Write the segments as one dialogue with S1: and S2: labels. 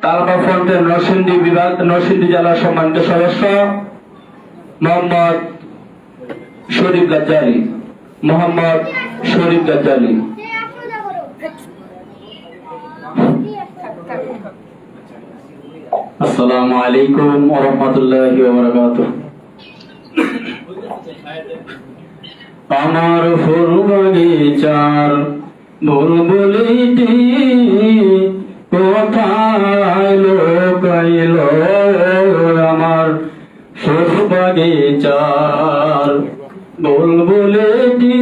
S1: তালবা ফ্রন্টের নরসিংদী বিভাগ, নরসিংদী জেলার সম্মানিত সদস্য মোহাম্মদ শরীফ গাজ্জালি। মোহাম্মদ শরীফ গাজ্জালি। আসসালামু আলাইকুম ওয়া রাহমাতুল্লাহি ওয়া বারাকাতুহু। আমার ফুল বাগিচার বুলবুলিটি কোথায় লুকাইল, আমার ফুল বাগিচার বুলবুলিটি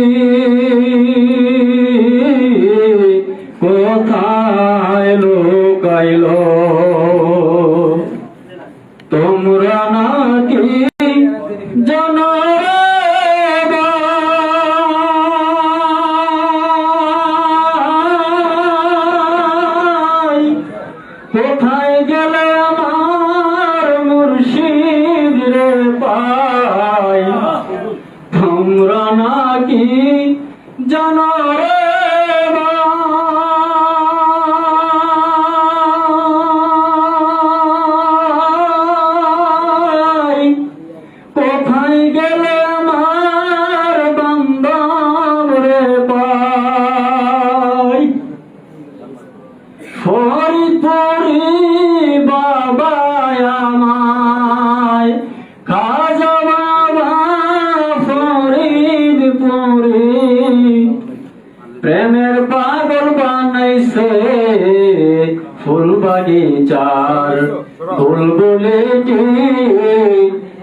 S1: কোথায় লুকাইল। তোমরা নাকি জানো কোথায় গেলে আমার মুর্শিদ রে পাই। তোমরা নাকি জানো কোথায় গেলে আমার বান্দর রে পাই। ফরিদপুরি বাবা আমায়, খাজা বাবা ফরিদপুরি, প্রেমের পাগল বানাইছে ফুল বাগিচার বুলবুলিটি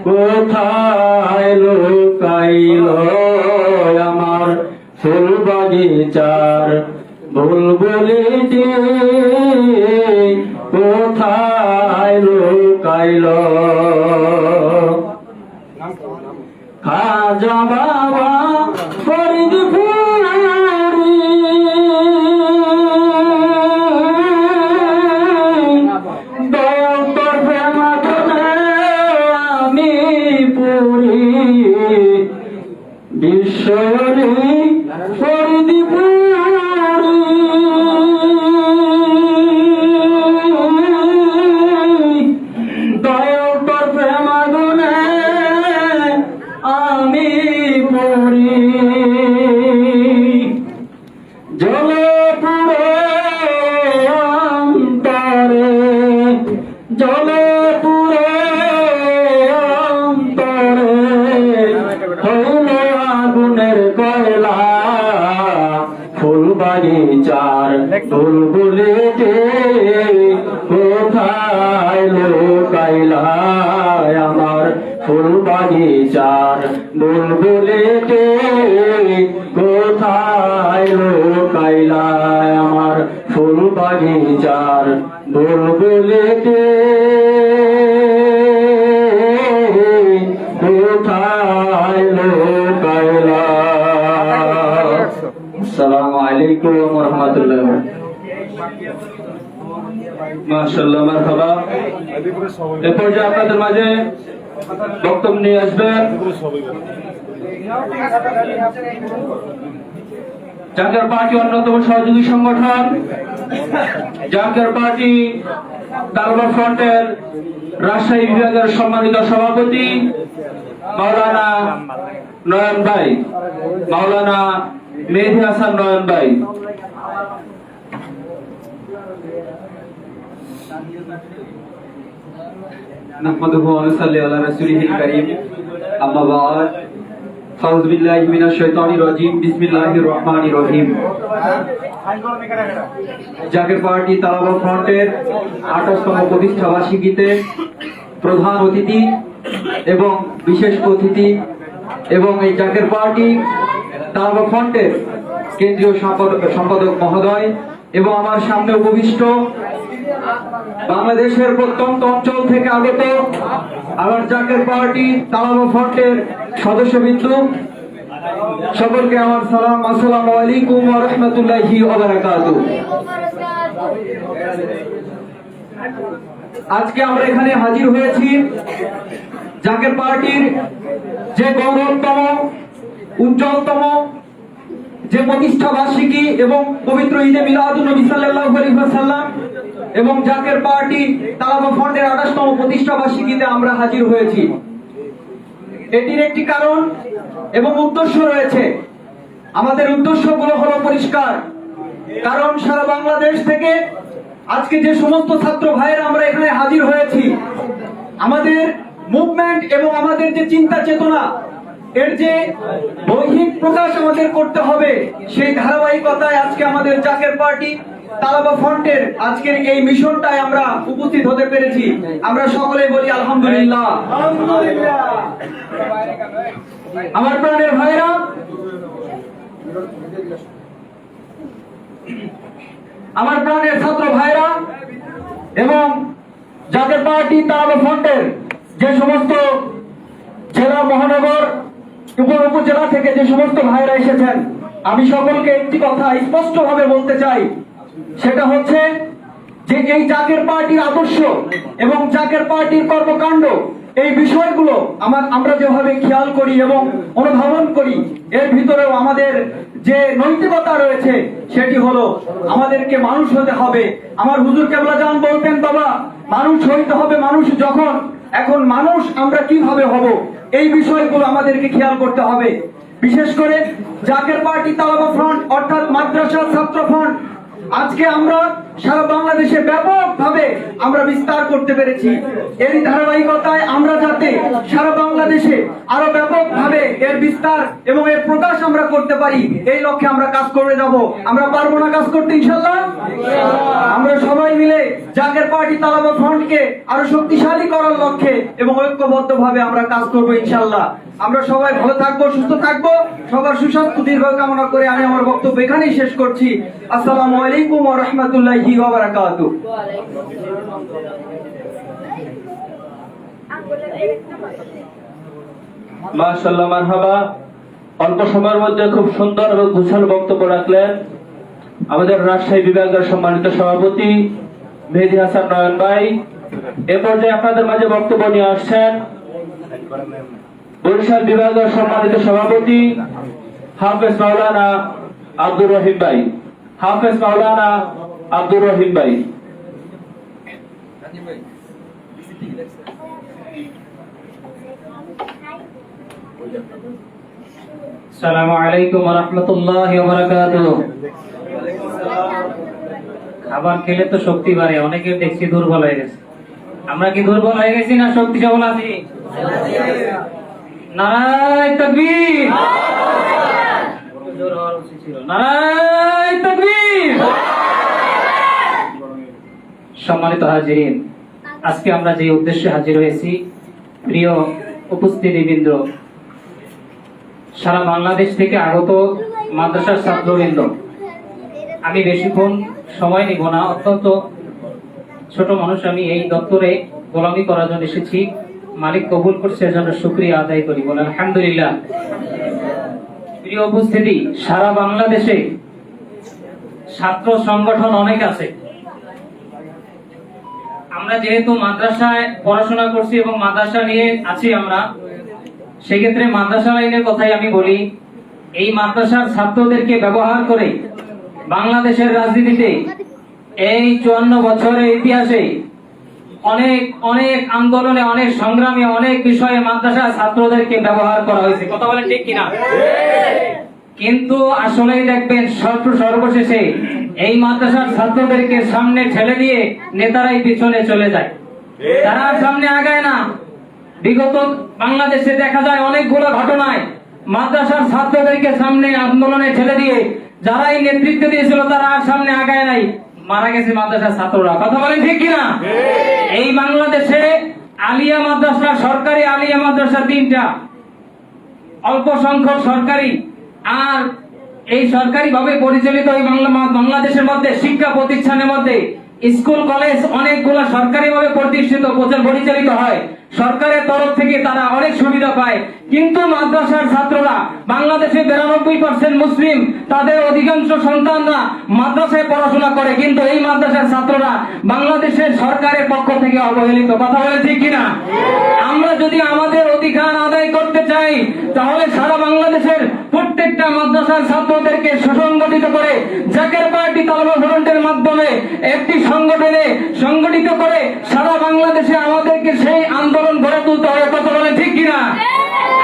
S1: কোথায় লুকাইল, আমার ফুল বাগিচার বুলবুলিটি কোথায় লুকাইল। খাজা বাবা ফরিদপুরি, দয়াল তোর প্রেমাধনে আমি পুরি, বিশ্বরি ফরিদপুরি, দয়াল তোর প্রেমাধনে আমি পুরি। জলে পুরে অন্তরে, জলে পুরে অন্তরে, হইল আগুনের কয়লা ফুল বাগিচার বুলবুলিটি কোথায় লুকাইলা, আমার ফুল বাগিচার বুলবুলিটি কোথায় লুকাইলা, আমার ফুল বাগিচার বুলবুলিটি কোথায় লুকাইলা। আসসালামু আলাইকুম ওয়া রাহমাতুল্লাহি ওয়া বারাকাতুহু। মাশাআল্লাহ, মারহাবা। এরপর যে আপনাদের মাঝে বক্তব্য নিয়ে আসবেন জাকের পার্টি অন্যতম সহযোগী সংগঠন জাকের পার্টি তালবা ফ্রন্টের রাজশাহী বিভাগের সম্মানিত সভাপতি মাওলানা নয়ন ভাই, মাওলানা মেহেদী হাসান নয়ন ভাই। নাহমাদুহু ওয়া নুসাল্লি আলা রাসূলিহিল কারীম, আম্মা বা'দ। আউযু বিল্লাহি মিনাশ শাইতানির রাজীম, বিসমিল্লাহির রহমানির রহিম। জাকের পার্টি তালবা ফ্রন্টের 28তম প্রতিষ্ঠা বার্ষিকীতে প্রধান অতিথি এবং বিশেষ অতিথি এবং এই জাকের পার্টি তালবা ফ্রন্টের কেন্দ্রীয় সম্পাদক মহোদয় এবং আমার সামনে উপবিষ্ট বাংলাদেশের প্রত্যন্ত অঞ্চল থেকে আগত আমার জাকের পার্টি তালবা ফ্রন্টের সদস্যবৃন্দ, সকলকে আমার সালাম, আসসালামু আলাইকুম ওয়া রাহমাতুল্লাহি ওয়া বারাকাতুহু। আজকে আমরা এখানে হাজির হয়েছি জাকের পার্টির যে গৌরবতম উজ্জ্বলতম যে প্রতিষ্ঠা বার্ষিকী এবং পবিত্র ঈদে মিলাদুন নবী সাল্লাল্লাহু আলাইহি ওয়াসাল্লাম এবং জাকের পার্টি তালাবা ফ্রন্টের 28তম প্রতিষ্ঠা বার্ষিকীতে আমরা হাজির হয়েছি। এটির একটি কারণ এবং উদ্দেশ্য রয়েছে। আমাদের উদ্দেশ্যগুলো হলো পরিষ্কার। কারণ সারা বাংলাদেশ থেকে আজকে যে সমস্ত ছাত্র ভাইয়েরা আমরা এখানে হাজির হয়েছি, আমাদের মুভমেন্ট এবং আমাদের যে চিন্তা চেতনা, এর যে বৈহিক প্রকাশ আমাদের করতে হবে, সেই ধারাবাহিকতায় আজকে আমাদের জাকের পার্টি তালাবা ফ্রন্টের আজকের এই মিশনটায় আমরা উপস্থিত হতে পেরেছি। আমরা সকলে বলি আলহামদুলিল্লাহ। আমার প্রাণের ভাইরা, আমার প্রাণের ছাত্র ভাইরা এবং জাকের পার্টি তালাবা ফ্রন্টের যে সমস্ত জেলা, মহানগর, উপজেলা থেকে যে সমস্ত ভাইরা এসেছেন, আমি সকলকে একটি কথা স্পষ্টভাবে বলতে চাই। সেটা হচ্ছে যে এই জাকের পার্টির আদর্শ এবং জাকের পার্টির কর্মকাণ্ড, এই বিষয়গুলো আমরা যেভাবে খেয়াল করি এবং অনুধাবন করি, এর ভিতরেও আমাদের যে নৈতিকতা রয়েছে সেটি হলো আমাদেরকে মানুষ হতে হবে। আমার হুজুর কেবলা জান বলতেন, বাবা মানুষ হইতে হবে মানুষ যখন, এখন মানুষ আমরা কিভাবে হব, এই বিষয়গুলো আমাদেরকে খেয়াল করতে হবে। বিশেষ করে জাকের পার্টি তালাবা ফ্রন্ট অর্থাৎ মাদ্রাসা ছাত্র ফ্রন্ট আজকে আমরা সারা বাংলাদেশে ব্যাপকভাবে আমরা বিস্তার করতে পেরেছি। এরই ধারাবাহিকতায় আমরা যাতে সারা বাংলাদেশে আরো ব্যাপকভাবে এর বিস্তার এবং এর প্রকাশ আমরা করতে পারি, এই লক্ষ্যে আমরা কাজ করে যাব। আমরা পারবো না কাজ করতে ইনশাআল্লাহ? আমরা সবাই মিলে জাকের পার্টি তালাবা ফ্রন্টকে আরো শক্তিশালী করার লক্ষ্যে এবং ঐক্যবদ্ধভাবে আমরা কাজ করবো ইনশাআল্লাহ। আমরা সবাই ভালো থাকবো, সুস্থ থাকবো। সবার সুস্বাস্থ্য দীর্ঘ কামনা করে আমি আমার বক্তব্য এখানেই শেষ করছি। আসসালামু আলাইকুম ওয়া রাহমাতুল্লাহি ওয়া বারাকাতুহু।
S2: মাশাআল্লাহ, মারহাবা। অল্প সময়ের মধ্যে খুব সুন্দর এবং গুছালো বক্তব্য রাখলেন আমাদের রাজশাহী বিভাগের সম্মানিত সভাপতি মেহেদী হাসান নয়ন ভাই। এ পর্যায়ে আপনাদের মাঝে বক্তব্য নিয়ে আসছেন বরিশাল বিভাগের সম্মানিত সভাপতি হাফেজ মাওলানা আব্দুর রহিম ভাই। হাফেজ মাওলানা আব্দুর রহিম ভাই।
S3: আসসালামু আলাইকুম ওয়া রাহমাতুল্লাহি ওয়া বারাকাতুহু। খাবার খেলে তো শক্তি বাড়ে, অনেকে দেখছি দুর্বল হয়ে গেছে। আমরা কি দুর্বল হয়ে গেছি না শক্তি সবল আছি? নারায়ে তাকবীর, জোর হওয়ার উচিত ছিল। নারায়ে তাকবীর। সম্মানিত হাজিরিন, আজকে আমরা যে উদ্দেশ্যে হাজির হয়েছি, প্রিয় উপস্থিতিবৃন্দ, সারা বাংলাদেশ থেকে আগত মাদ্রাসার ছাত্রবৃন্দ, আমি বেশিক্ষণ সময় নিব না। অত্যন্ত ছোট মানুষ আমি, এই দপ্তরে গোলামি করার জন্য এসেছি। মালিক কবুল করছে, এজন্য শুকরিয়া আদায় করি, বলে আলহামদুলিল্লাহ। প্রিয় উপস্থিতি, সারা বাংলাদেশে ছাত্র সংগঠন অনেক আছে। আমরা যেহেতু মাদ্রাসায় পড়াশোনা করছি এবং মাদ্রাসা নিয়ে আছি আমরা, সেক্ষেত্রে মাদ্রাসা লাইনের কথাই আমি বলি। এই মাদ্রাসার ছাত্রদেরকে ব্যবহার করে বাংলাদেশের রাজনীতিতে এই 54 বছরের ইতিহাসে অনেক অনেক আন্দোলনে, অনেক সংগ্রামে, অনেক বিষয়ে মাদ্রাসার ছাত্রদেরকে ব্যবহার করা হয়েছে। কথা বলেন ঠিক কিনা? কিন্তু আসলেই দেখবেন সর্বশেষে এই মাদ্রাসার ছাত্রদেরকে সামনে ঠেলে দিয়ে নেতারাই পিছনে চলে যায়, তারা সামনে আগায় না। বিগত বাংলাদেশে দেখা যায় অনেকগুলো ঘটনায় মাদ্রাসার ছাত্রদেরকে সামনে আন্দোলনে ঠেলে দিয়ে যারাই নেতৃত্ব দিয়েছিল তারা আর সামনে আগায় নাই, মারা গেছে মাদ্রাসার ছাত্ররা। কথা বলেন ঠিক কিনা? এই বাংলাদেশে আলিয়া মাদ্রাসা, সরকারি আলিয়া মাদ্রাসা 3টা, অল্প সংখ্যক সরকারি, আর এই সরকারি ভাবে পরিচালিত এই বাংলাদেশের মধ্যে শিক্ষা প্রতিষ্ঠানের মধ্যে স্কুল কলেজ অনেকগুলো সরকারি ভাবে প্রতিষ্ঠিত পরিচালিত হয়, সরকারের তরফ থেকে তারা অনেক সুবিধা পায়। কিন্তু মাদ্রাসার ছাত্ররা, বাংলাদেশে 92% মুসলিম, তাদের অধিকাংশ সন্তানরা মাদ্রাসায় পড়াশোনা করে, কিন্তু এই মাদ্রাসার ছাত্ররা বাংলাদেশের সরকারের পক্ষ থেকে থেকে অবহেলিত। কথা বলে ঠিক কিনা? আমরা যদি আমাদের অধিকার আদায় করতে চাই তাহলে সারা বাংলাদেশের প্রত্যেকটা মাদ্রাসার ছাত্রদেরকে সুসংগঠিত করে জাকের পার্টি তালেবা ফ্রন্টের মাধ্যমে একটি সংগঠনে সংগঠিত করে সারা বাংলাদেশে আমাদেরকে সেই আন্দোলন গড়ে তুলতে হবে। কথা বলে ঠিক কিনা?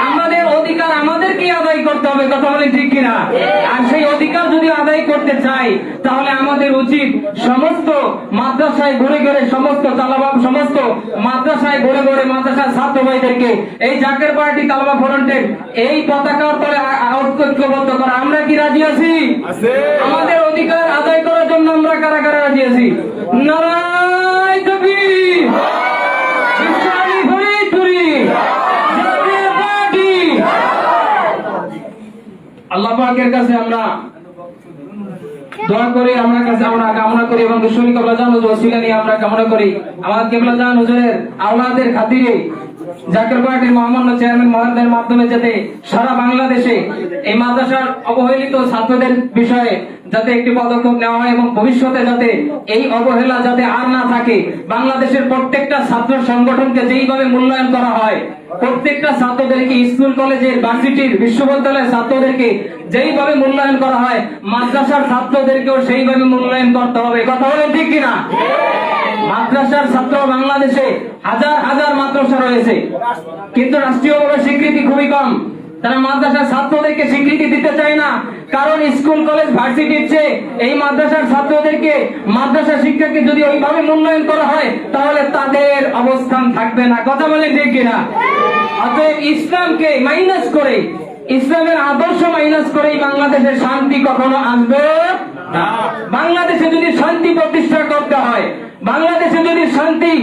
S3: আমাদের অধিকার আমাদেরকে আদায় করতে হবে। কথা বলে ঠিক কিনা? আর সেই অধিকার যদি আদায় করতে চাই তাহলে আমাদের উচিত সমস্ত মাদ্রাসায় ঘুরে ঘুরে সমস্ত মাদ্রাসায় ঘুরে ঘুরে মাদ্রাসার ছাত্র ভাইদেরকে এই জাকের পার্টি তালেবা ফ্রন্টের এই পতাকার তলে ঐক্যবদ্ধ করা। আমরা কি রাজি আছি? আমাদের অধিকার আদায় করার জন্য আমরা কারা কারা রাজি আছি? নারায়ে তাকবীর, ইসলামী ফরিদপুরি, জাকের পার্টি। আল্লাহ পাকের কাছে আমরা দোয়া করি, আমরা কামনা করি এবং বিশ্বনী কেবলাজান হুজুর ওসিলা নিয়ে আমরা কামনা করি আমার কেবলাজান হুজুরের আওলাদের খাতিরে জাকের পার্টির মহামান্য চেয়ারম্যান মহোদয়ের মাধ্যমে যাতে সারা বাংলাদেশে এই মাদ্রাসার অবহেলিত ছাত্রদের বিষয়ে যাতে একটি পদক্ষেপ নেওয়া হয় এবং ভবিষ্যতে যাতে এই অবহেলা যাতে আর না থাকে। বাংলাদেশের প্রত্যেকটা ছাত্র সংগঠনকে যেইভাবে মূল্যায়ন করা হয়, প্রত্যেকটা ছাত্রদেরকে স্কুল কলেজের ভার্সিটির বিশ্ববিদ্যালয়ের ছাত্রদেরকে যেইভাবে মূল্যায়ন করা হয় মাদ্রাসার ছাত্রদেরকেও সেইভাবে মূল্যায়ন করতে হবে। কথা বলেন ঠিক কিনা? মাদ্রাসার ছাত্র বাংলাদেশে হাজার হাজার মাদ্রাসা রয়েছে, কিন্তু রাষ্ট্রীয়ভাবে স্বীকৃতি খুবই কম। তারা মাদ্রাসার ছাত্রদেরকে স্বীকৃতি দিতে চায় না, কারণ স্কুল কলেজ ভার্সিটির চেয়ে এই মাদ্রাসার ছাত্রদেরকে মাদ্রাসা শিক্ষাকে যদি ওইভাবে মূল্যায়ন করা হয় তাহলে তাদের অবস্থান থাকবে না। কথা বলে ঠিক কিনা? অতএব ইসলামকে মাইনাস করে, ইসলামের আদর্শ মাইনাস করে বাংলাদেশের শান্তি কখনো আসবে না। বাংলাদেশে যদি শান্তি প্রতিষ্ঠা করতে হয়, বাংলাদেশে যদি শান্তি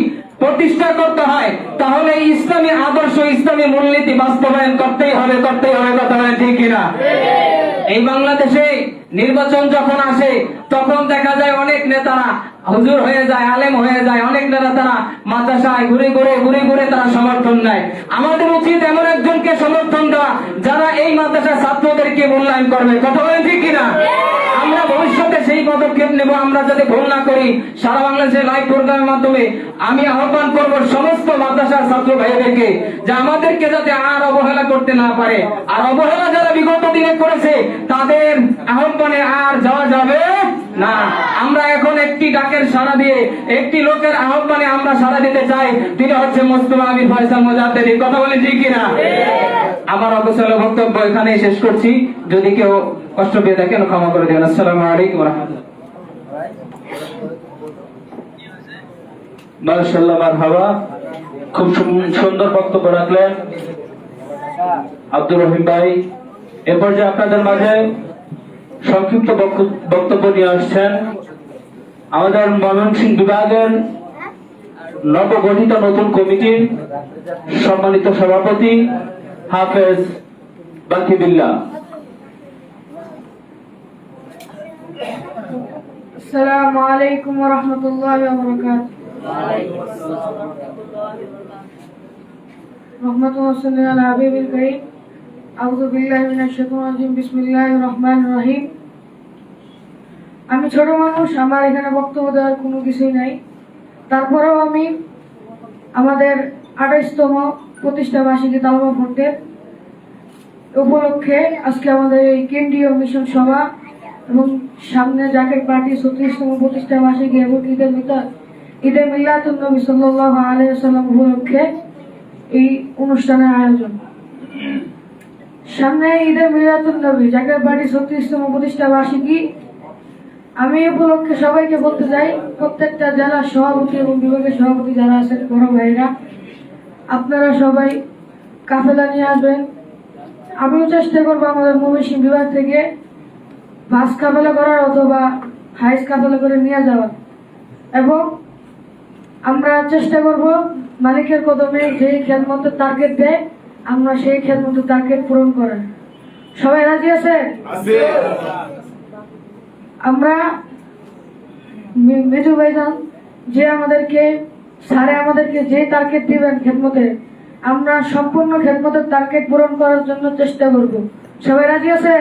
S3: প্রতিষ্ঠা করতে হয় তাহলে ইসলামী আদর্শ, ইসলামী মূলনীতি বাস্তবায়ন করতেই হবে। কথা বলে ঠিক কিনা? এই বাংলাদেশে নির্বাচন যখন আসে তখন দেখা যায় অনেক নেতারা হুজুর হয়ে যায়, আলেম হয়ে যায়, অনেক নেতা তারা মাদ্রাসায় ঘুরে ঘুরে তারা সমর্থন নেয়। আমাদের উচিত এমন একজনকে সমর্থন দেওয়া যারা এই মাদ্রাসার ছাত্রদেরকে মূল্যায়ন করবে। কথা বলেন ঠিক কিনা? আমরা ভবিষ্যতে সেই পদক্ষেপ নেব। আমরা যাতে ভুল না করি, সারা বাংলাদেশের লাইভ প্রোগ্রামের মাধ্যমে আমি আহ্বান করব সমস্ত মাদ্রাসার ছাত্র ভাইদেরকে যে আমাদেরকে যাতে আর অবহেলা করতে না পারে। আর অবহেলা যারা বিগত দিনে করেছে তাদের আহ্বানে আর যাওয়া যাবে না। আমরা এখন একটি ডাকের সাড়া দিয়ে, একটি লোকের আহ্বানে আমরা সাড়া দিতে চাই, তিনি হচ্ছে মোস্তফা আমির ফয়সাল মুজাদ্দেদি। কথা বলে ঠিক কিনা? আমার অবসর বক্তব্য এখানেই শেষ করছি। যদি কেউ কষ্ট পেয়ে থাকেন ক্ষমা করে দেবেন। আসসালামু আলাইকুম ওয়া রাহমাতুল্লাহ।
S2: মাশাআল্লাহ, মারহাবা। খুব সুন্দর বক্তব্য রাখলেন আব্দুর রহিম ভাই। এ পর্যায়ে আপনাদের মাঝে সংক্ষিপ্ত বক্তব্য নিয়ে আসছেন আমাদের ময়মনসিংহ বিভাগের নবগঠিত নতুন কমিটির সম্মানিত সভাপতি হাফেজ বাকিবিল্লাহ।
S4: আসসালামু আলাইকুম ওয়া রাহমাতুল্লাহি ওয়া বারাকাতুহু। রহমাতুল্লাহি সাল্লাল্লাহু আলা হাবিবিল কারীম। আউযু বিল্লাহি মিনাশ শাইতানির রাজিম। বিসমিল্লাহির রহমানির রহিম। আমি ছোট মানুষ, আমার এখানে বক্তব্য দেওয়ার কোনো কিছুই নাই। তারপরেও আমি আমাদের 28তম প্রতিষ্ঠা বার্ষিকী তালেবা ফ্রন্টের উপলক্ষে আজকে আমাদের এই কেন্দ্রীয় মিশন সভা এবং সামনে জাকের পার্টি 36তম প্রতিষ্ঠা বার্ষিকী এবং ঈদে মিলাদুন নবী সাল্লাল্লাহু আলাইহি ওয়াসাল্লাম উপলক্ষে এই অনুষ্ঠানের আয়োজন। সামনে ঈদে মিলাদুন নবী, জাকের পার্টি 36তম প্রতিষ্ঠা বার্ষিকী। আমি এই উপলক্ষে সবাইকে বলতে চাই, প্রত্যেকটা জেলার সভাপতি এবং বিভাগের সভাপতি যারা আছেন, বড় ভাইরা, আপনারা সবাই কাফেলা নিয়ে আসবেন। আমিও চেষ্টা করবো আমাদের ময়মনসিংহ বিভাগ থেকে বাস কাফেলা করার অথবা হাইস কাফেলা করে নিয়ে যাওয়ার, এবং আমরা চেষ্টা করব মালিকের কদমে যে খেদমতের টার্গেট দেয় আমরা সেই খেদমতের টার্গেট পূরণ করার। সবাই রাজি আছে? আমরা মেজু ভাইজান যে স্যারে আমাদেরকে যে টার্গেট দিবেন খেদমতে, আমরা সম্পূর্ণ খেদমতের টার্গেট পূরণ করার জন্য চেষ্টা করব। সবাই রাজি আছে?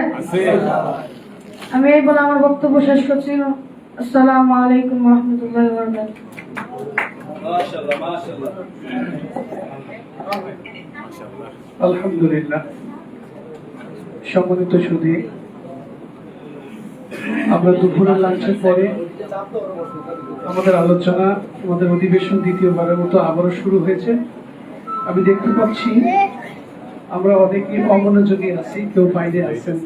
S4: আমি এই বলে আমার বক্তব্য শেষ করছি। আসসালামু আলাইকুম ওয়া রাহমাতুল্লাহি ওয়া বারাকাতুহু।
S2: মাশাআল্লাহ মাশাআল্লাহ।
S5: আলহামদুলিল্লাহ। সম্মানিত সুধী, আমরা দুপুরের লাঞ্চের পরে আমাদের আলোচনা, আমাদের অধিবেশন দ্বিতীয়বারের মতো আবারও শুরু হয়েছে। আমি দেখতে পাচ্ছি আমরা অনেকে অমনোযোগী আছি, কেউ বাইরে আছেন।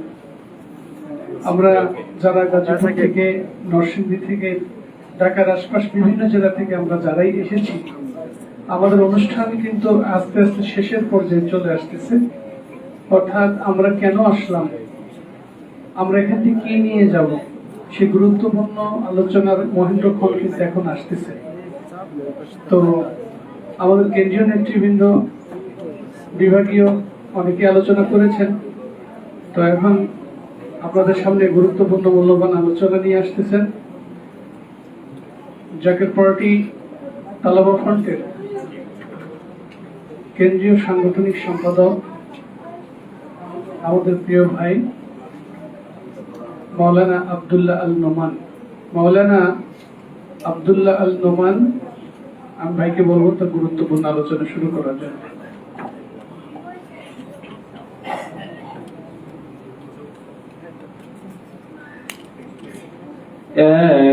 S5: আমরা যারা গাজীপুর থেকে, নরসিংদী থেকে, ঢাকার আশপাশ বিভিন্ন জেলা থেকে আমরা যারাই এসেছি, আমাদের অনুষ্ঠান কিন্তু আস্তে আস্তে শেষের পর্যায়ে চলে আসতেছে। অর্থাৎ আমরা কেন আসলাম, আমরা এখান থেকে কি নিয়ে যাব, সেই গুরুত্বপূর্ণ আলোচনার মহেন্দ্রক্ষণ কিন্তু এখন আসতেছে। তো আমাদের কেন্দ্রীয় নেতৃবৃন্দ, বিভাগীয় অনেকে আলোচনা করেছেন। তো এখন আপনাদের সামনে গুরুত্বপূর্ণ মূল্যবান আলোচনা নিয়ে আসতেছেন জাকের পার্টি তালাবা ফ্রন্টের কেন্দ্রীয় সাংগঠনিক সম্পাদক, আমাদের প্রিয় ভাই মাওলানা আব্দুল্লাহ আল নোমান। মাওলানা আব্দুল্লাহ আল নোমান, আমি ভাইকে বলবো তার গুরুত্বপূর্ণ আলোচনা শুরু করার জন্য।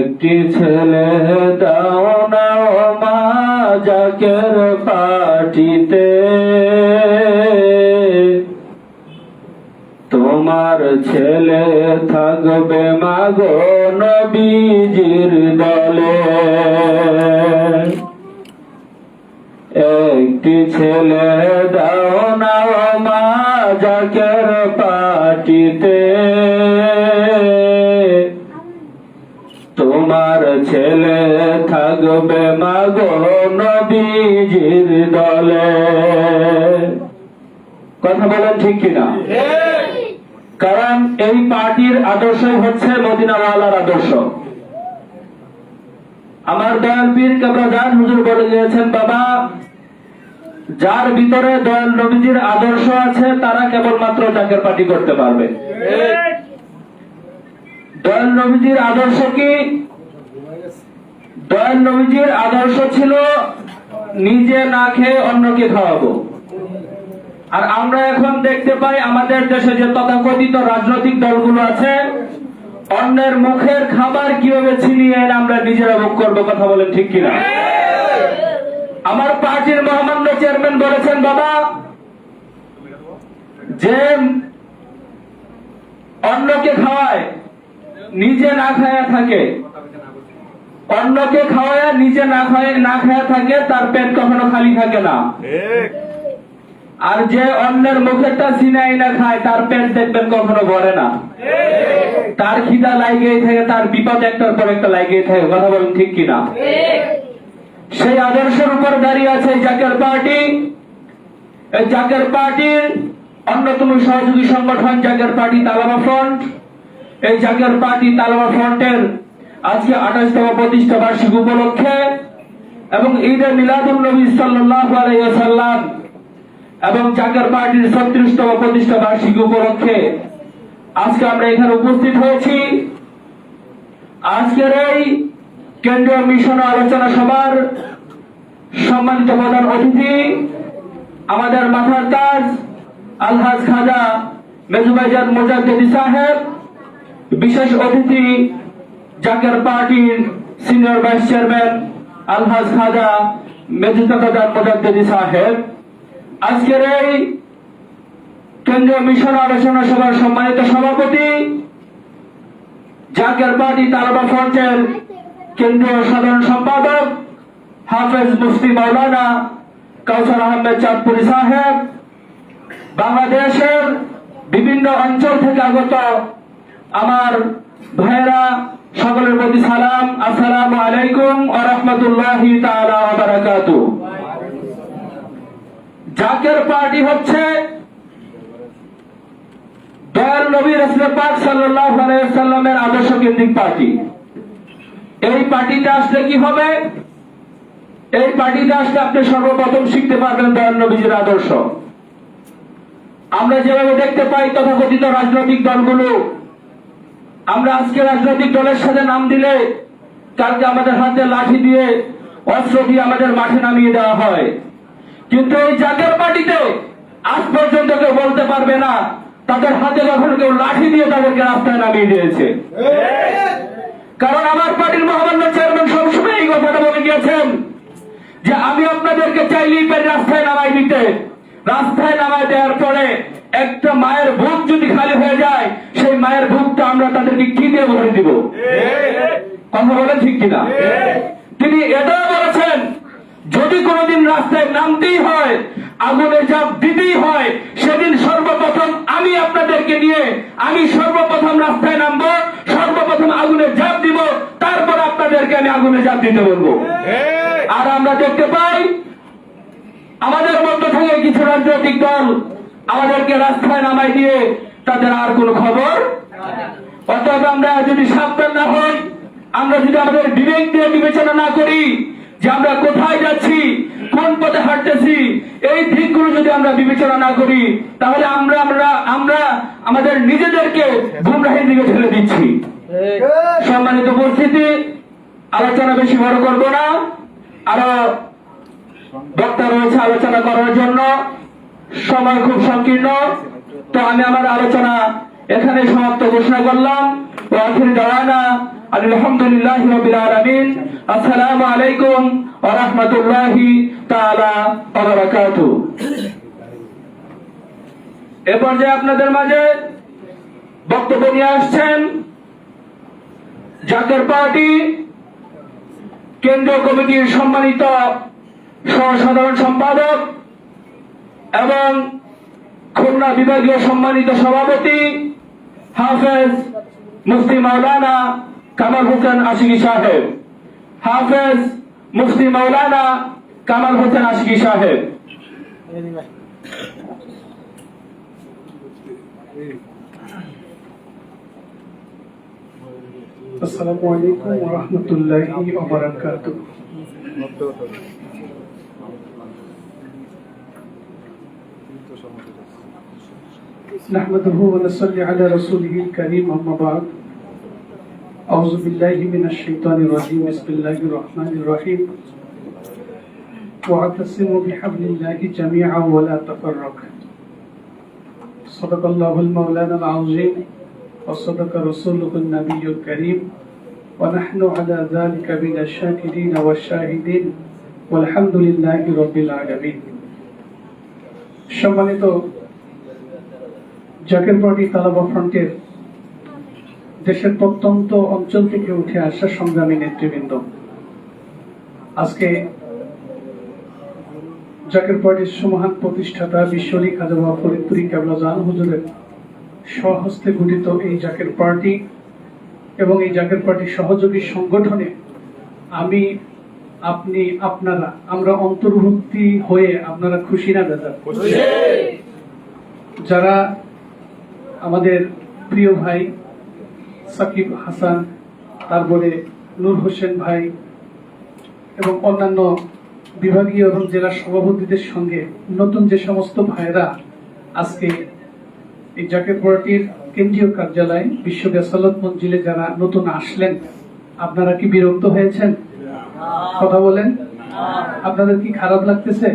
S2: একটি ছেলে দাও না মা জাকের পার্টিতে, তোমার ছেলে থাকবে মাগো নবীজির দলে। একটি ছেলে দাও না মা জাকের পার্টিতে, তোমার ছেলে থাকবে মাগো নবীজির দলে। কথা বলেন ঠিক কিনা? কারণ এই পার্টির আদর্শই হচ্ছে মদিনাওয়ালার আদর্শ। আমার দয়াল পীর কেবলাদান হুজুর বলে গিয়েছেন, বাবা, যার ভিতরে দয়াল নবীজির আদর্শ আছে তারা কেবলমাত্র জাকের পার্টি করতে পারবে। দয়াল নবীজির আদর্শ কি? দয়াল নবীজির আদর্শ ছিল নিজে না খেয়ে অন্যকে খাওয়াবো। আর আমরা এখন দেখতে পাই আমাদের দেশে যে তথাকথিত রাজনৈতিক দলগুলো আছে, অন্যের মুখের খাবার কিভাবে ছিনিয়ে এনে আমরা নিজেরা ভোগ করবো। কথা বলেন ঠিক কিনা? আমার পার্টির মহামান্য চেয়ারম্যান বলেছেন, বাবা, যে অন্যকে খাওয়ায় নিজে না খায়া থাকে, অন্যকে খাওয়ায় নিজে না খায়া থাকে, তার পেট কখনো খালি থাকে না। আর যে অন্যের মুখেরটা ছিনাই না খায়, তার পেট দেখবেন কখনো ভরে না। তার খিদা লাগেই থাকে, তার বিপদ একটার পর একটা লাগেই থাকে। কথা বলেন ঠিক কিনা? সেই আদর্শের উপর দাঁড়িয়ে আছে এই জাকের পার্টি। এই জাকের পার্টির অন্যতম সহযোগী সংগঠন জাকের পার্টি তালাবা ফ্রন্ট। এই জাকের পার্টি তালাবা ফ্রন্টের আজকে 28তম প্রতিষ্ঠা বার্ষিকী উপলক্ষে এবং ঈদে মিলাদুন নবী সাল্লাল্লাহু আলাইহি ওয়াসাল্লাম এবং জাকের পার্টির 36তম প্রতিষ্ঠা বার্ষিকী উপলক্ষে আজকে আমরা এখানে উপস্থিত হয়েছি। আজকের এই কেন্দ্রীয় মিশন আলোচনা সভার সম্মানিত প্রধান অতিথি, আমাদের মাথার তাজ আলহাজ খাজা মেজুবাইজান মুজাদ্দিদি সাহেব, বিশেষ অতিথি জাকের পার্টির সিনিয়র ভাইস চেয়ারম্যান আলহাজ খাজা মেজুবাইজান মুজাদ্দিদি সাহেব, আজকের এই কেন্দ্রীয় মিশন আলোচনা সভার সম্মানিত সভাপতি, জাকের পার্টি তালাবা ফ্রন্টের কেন্দ্রীয় সাধারণ সম্পাদক হাফেজ মুফতি মাওলানা কাউসার আহমেদ চাঁদপুরি সাহেব, বাংলাদেশের বিভিন্ন অঞ্চল থেকে আগত আমার ভাইয়েরা, সকলের প্রতি সালাম, আসসালামু আলাইকুম ওয়া রাহমাতুল্লাহি তাআলা ওয়া বারাকাতুহু। জাকের পার্টি হচ্ছে দয়াল নবী রাসূল পাক সাল্লাল্লাহু আলাইহি ওয়াসাল্লামের আদর্শ কেন্দ্রিক পার্টি। এই পার্টিতে আসলে কি হবে? এই পার্টিতে আসলে আপনি সর্বপ্রথম শিখতে পারবেন দয়াল নবীজির আদর্শ। আমরা যেভাবে দেখতে পাই তথাকথিত রাজনৈতিক দলগুলো, আমরা আজকে রাজনৈতিক দলের সাথে নাম দিলে কালকে আমাদের হাতে লাঠি দিয়ে অস্ত্র দিয়ে আমাদের মাঠে নামিয়ে দেওয়া হয়, কিন্তু এই জাতীয় পার্টিতে আজ পর্যন্ত কেউ বলতে পারবে না তাদের হাতে কখনো কেউ লাঠি দিয়ে তাদেরকে রাস্তায় নামিয়ে দিয়েছে। কারণ আমার পার্টির মহামান্য চেয়ারম্যান সবসময় এই কথাটা বলে গিয়েছেন যে আমি আপনাদেরকে চাইলেই পারি রাস্তায় নামাই দিতে, রাস্তায় নামাই দেওয়ার পরে একটা মায়ের বুক যদি খালি হয়ে যায় সেই মায়ের বুকটা আমরা তাদেরকে কি দিয়ে ভরে দিব? কথা বলেন ঠিক কিনা? তিনি এটাও বলেছেন যদি কোনোদিন রাস্তায় নামতেই হয়, আগুনে ঝাঁপ দিতেই হয়, সেদিন সর্বপ্রথম আমি আপনাদেরকে নিয়ে আমি সর্বপ্রথম রাস্তায় নামবো, সর্বপ্রথম আগুনে ঝাঁপ দিব, তারপর আপনাদেরকে আমি আগুনে ঝাঁপ দিতে বলবো। আর আমরা দেখতে পাই আমাদের মধ্য থেকে কিছু রাজনৈতিক দল আমাদেরকে রাস্তায় নামাই দিয়ে তাদের আর কোনো খবর। অতএব আমরা যদি সাবধান না হই, আমরা যদি আমাদের বিবেক দিয়ে বিবেচনা না করি যে আমরা কোথায় যাচ্ছি, কোন পথে হাঁটতেছি, এই দিকগুলো যদি আমরা বিবেচনা না করি, তাহলে আমরা আমাদের নিজেদেরকে গুমরাহির দিকে ঠেলে দিচ্ছি। সম্মানিত উপস্থিতি, আলোচনা বেশি বড় করব না, আরো বক্তা রয়েছে আলোচনা করার জন্য, সময় খুব সংকীর্ণ। তো আমি আমার আলোচনা এখানে সমাপ্ত ঘোষণা করলাম। ওয়া আখিরু দাওয়ানা আলহামদুলিল্লাহি রাব্বিল আলামিন। আসসালামু আলাইকুম ওয়া রাহমাতুল্লাহি তাআলা ওয়া বারাকাতুহু। এ পর্যায়ে আপনাদের মাঝে বক্তব্য নিয়ে আসছেন জাতীয় পার্টি কেন্দ্রীয় কমিটির সম্মানিত সাধারণ সম্পাদক এবং খুলনা বিভাগীয় সম্মানিত সভাপতি হাফেজ মুফতি মাওলানা কামাল হোসেন আশিকি সাহেব। হাফেজ মুফতি মাওলানা কামাল হোসেন আশিকি সাহেব।
S5: আসসালামু আলাইকুম ওয়া রাহমাতুল্লাহি ওয়া বারাকাতুহু। নাহমাদুহু ওয়া নুসাল্লি আলা রাসূলিহিল কারীম, আম্মা বা'দ। আউযু বিল্লাহি মিনাশ শাইতানির রাজীম। বিসমিল্লাহির রহমানির রহিম। ওয়া'তাসিমু বিহাবলিল্লাহি জামিআন ওয়া লা তাফাররাকু। সাদাকাল্লাহুল মাওলানাল আযীম ওয়া সাদাকা রাসূলুহুন নাবিয়্যুল কারীম ওয়া নাহনু আলা যালিকা মিনাশ শাকিরিন ওয়াশ শাহিদিন ওয়ালহামদুলিল্লাহি রাব্বিল আলামিন। সম্মানিত জাকের পার্টি তালাবা ফ্রন্টের দেশের প্রত্যন্ত অঞ্চল থেকে উঠে আসা সংগ্রামী নেতৃবৃন্দ, আজকে জাকের পার্টির সুমহান প্রতিষ্ঠাতা বিশ্বলী খাজা বাবা ফরিদপুরি কেবলা জান হুজুরের স্বহস্তে গঠিত এই জাকের পার্টি এবং এই জাকের পার্টির সহযোগী সংগঠনে আমি, আপনি, আপনারা, আমরা অন্তর্ভুক্তি হয়ে আপনারা খুশি না দাদা? যারা আমাদের প্রিয় ভাই সাকিব হাসান, তারপরে নূর হোসেন ভাই এবং অন্যান্য বিভাগীয় এবং জেলা সভাপতিদের সঙ্গে নতুন যে সমস্ত ভাইরা আজকে এই জাকের পার্টির কেন্দ্রীয় কার্যালয় বিশ্ব বেসালত মঞ্জিলে যারা নতুন আসলেন, আপনারা কি বিরক্ত হয়েছেন? কথা বলেন। আপনাদের কি খারাপ লাগতেছে?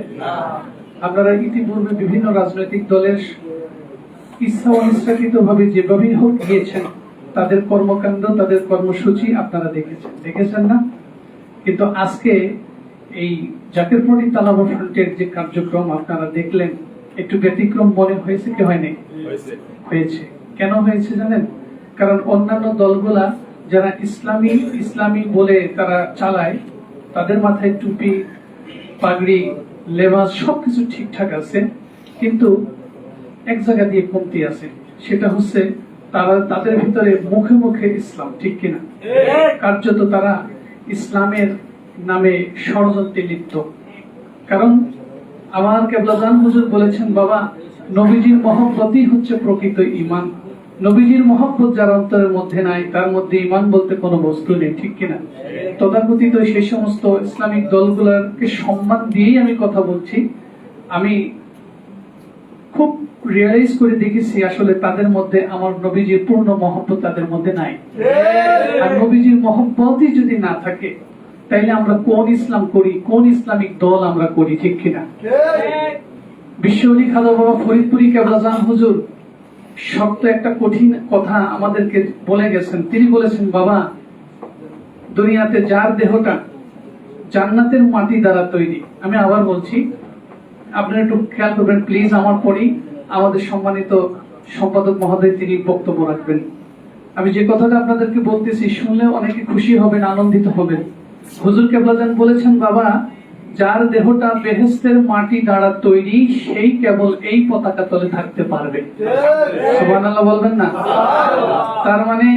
S5: আপনারা ইতিপূর্বে বিভিন্ন রাজনৈতিক দলের ইচ্ছা অনিচ্ছাকৃত ভাবে যেভাবেই হোক গিয়েছেন, তাদের কর্মকাণ্ড, তাদের কর্মসূচি আপনারা দেখেছেন না? কিন্তু আজকে এই জাকের পার্টি তালাবা ফ্রন্টের যে কার্যক্রম আপনারা দেখলেন, একটু ব্যতিক্রম মনে হয়েছে কি হয়নি? হয়েছে। কেন হয়েছে জানেন? কারণ অন্যান্য দলগুলা যারা ইসলামী বলে তারা চালায়, তাদের মাথায় টুপি, পাগড়ি, লেবাস সবকিছু ঠিকঠাক আছে, কিন্তু এক জায়গা দিয়ে কমতি আছে, সেটা হচ্ছে তারা তাদের ভিতরে মুখে মুখে ইসলাম, ঠিক কিনা? কার্যত তারা ইসলামের নামে ষড়যন্ত্রে লিপ্ত। কারণ আমার কেবলা জান হুজুর বলেছেন, বাবা, নবীজির মহব্বতই হচ্ছে প্রকৃত ঈমান। নবীজির মহব্বত যার অন্তরের মধ্যে নাই, তার মধ্যে ঈমান বলতে কোনো বস্তু নেই, ঠিক কিনা? তথাকথিত সেই সমস্ত ইসলামিক দলগুলোকে সম্মান দিয়েই আমি কথা বলছি। আমি খুব রিয়েলাইজ করে দেখেছি আসলে তাদের মধ্যে আমার নবীজির পূর্ণ মহব্বত তাদের মধ্যে নাই। আর নবীজির মহব্বতই যদি না থাকে, তাইলে আমরা কোন ইসলাম করি, কোন ইসলামিক দল আমরা করি, ঠিক কিনা? বিশ্বলি খাজা বাবা ফরিদপুরি কেবলাজান হুজুর শক্ত একটা কঠিন কথা আমাদেরকে বলে গেছেন। তিনি বলেছেন, বাবা, দুনিয়াতে যার দেহটা জান্নাতের মাটি দ্বারা তৈরি, আমি আবার বলছি, আপনারা একটু খেয়াল করবেন প্লিজ, আমার পরেই আমাদের সম্মানিত সম্পাদক মহোদয় তিনি বক্তব্য রাখবেন। আমি যে কথাটা আপনাদেরকে বলতেছি শুনলে অনেকে খুশি হবেন, আনন্দিত হবেন। হুজুর কেবলাজান বলেছেন, বাবা, যার দেহটা বেহেশতের মাটি দ্বারা তৈরি সেই কেবল এই পতাকা তলে থাকতে পারবে। সুবহানাল্লাহ বলবেন না? তার মানে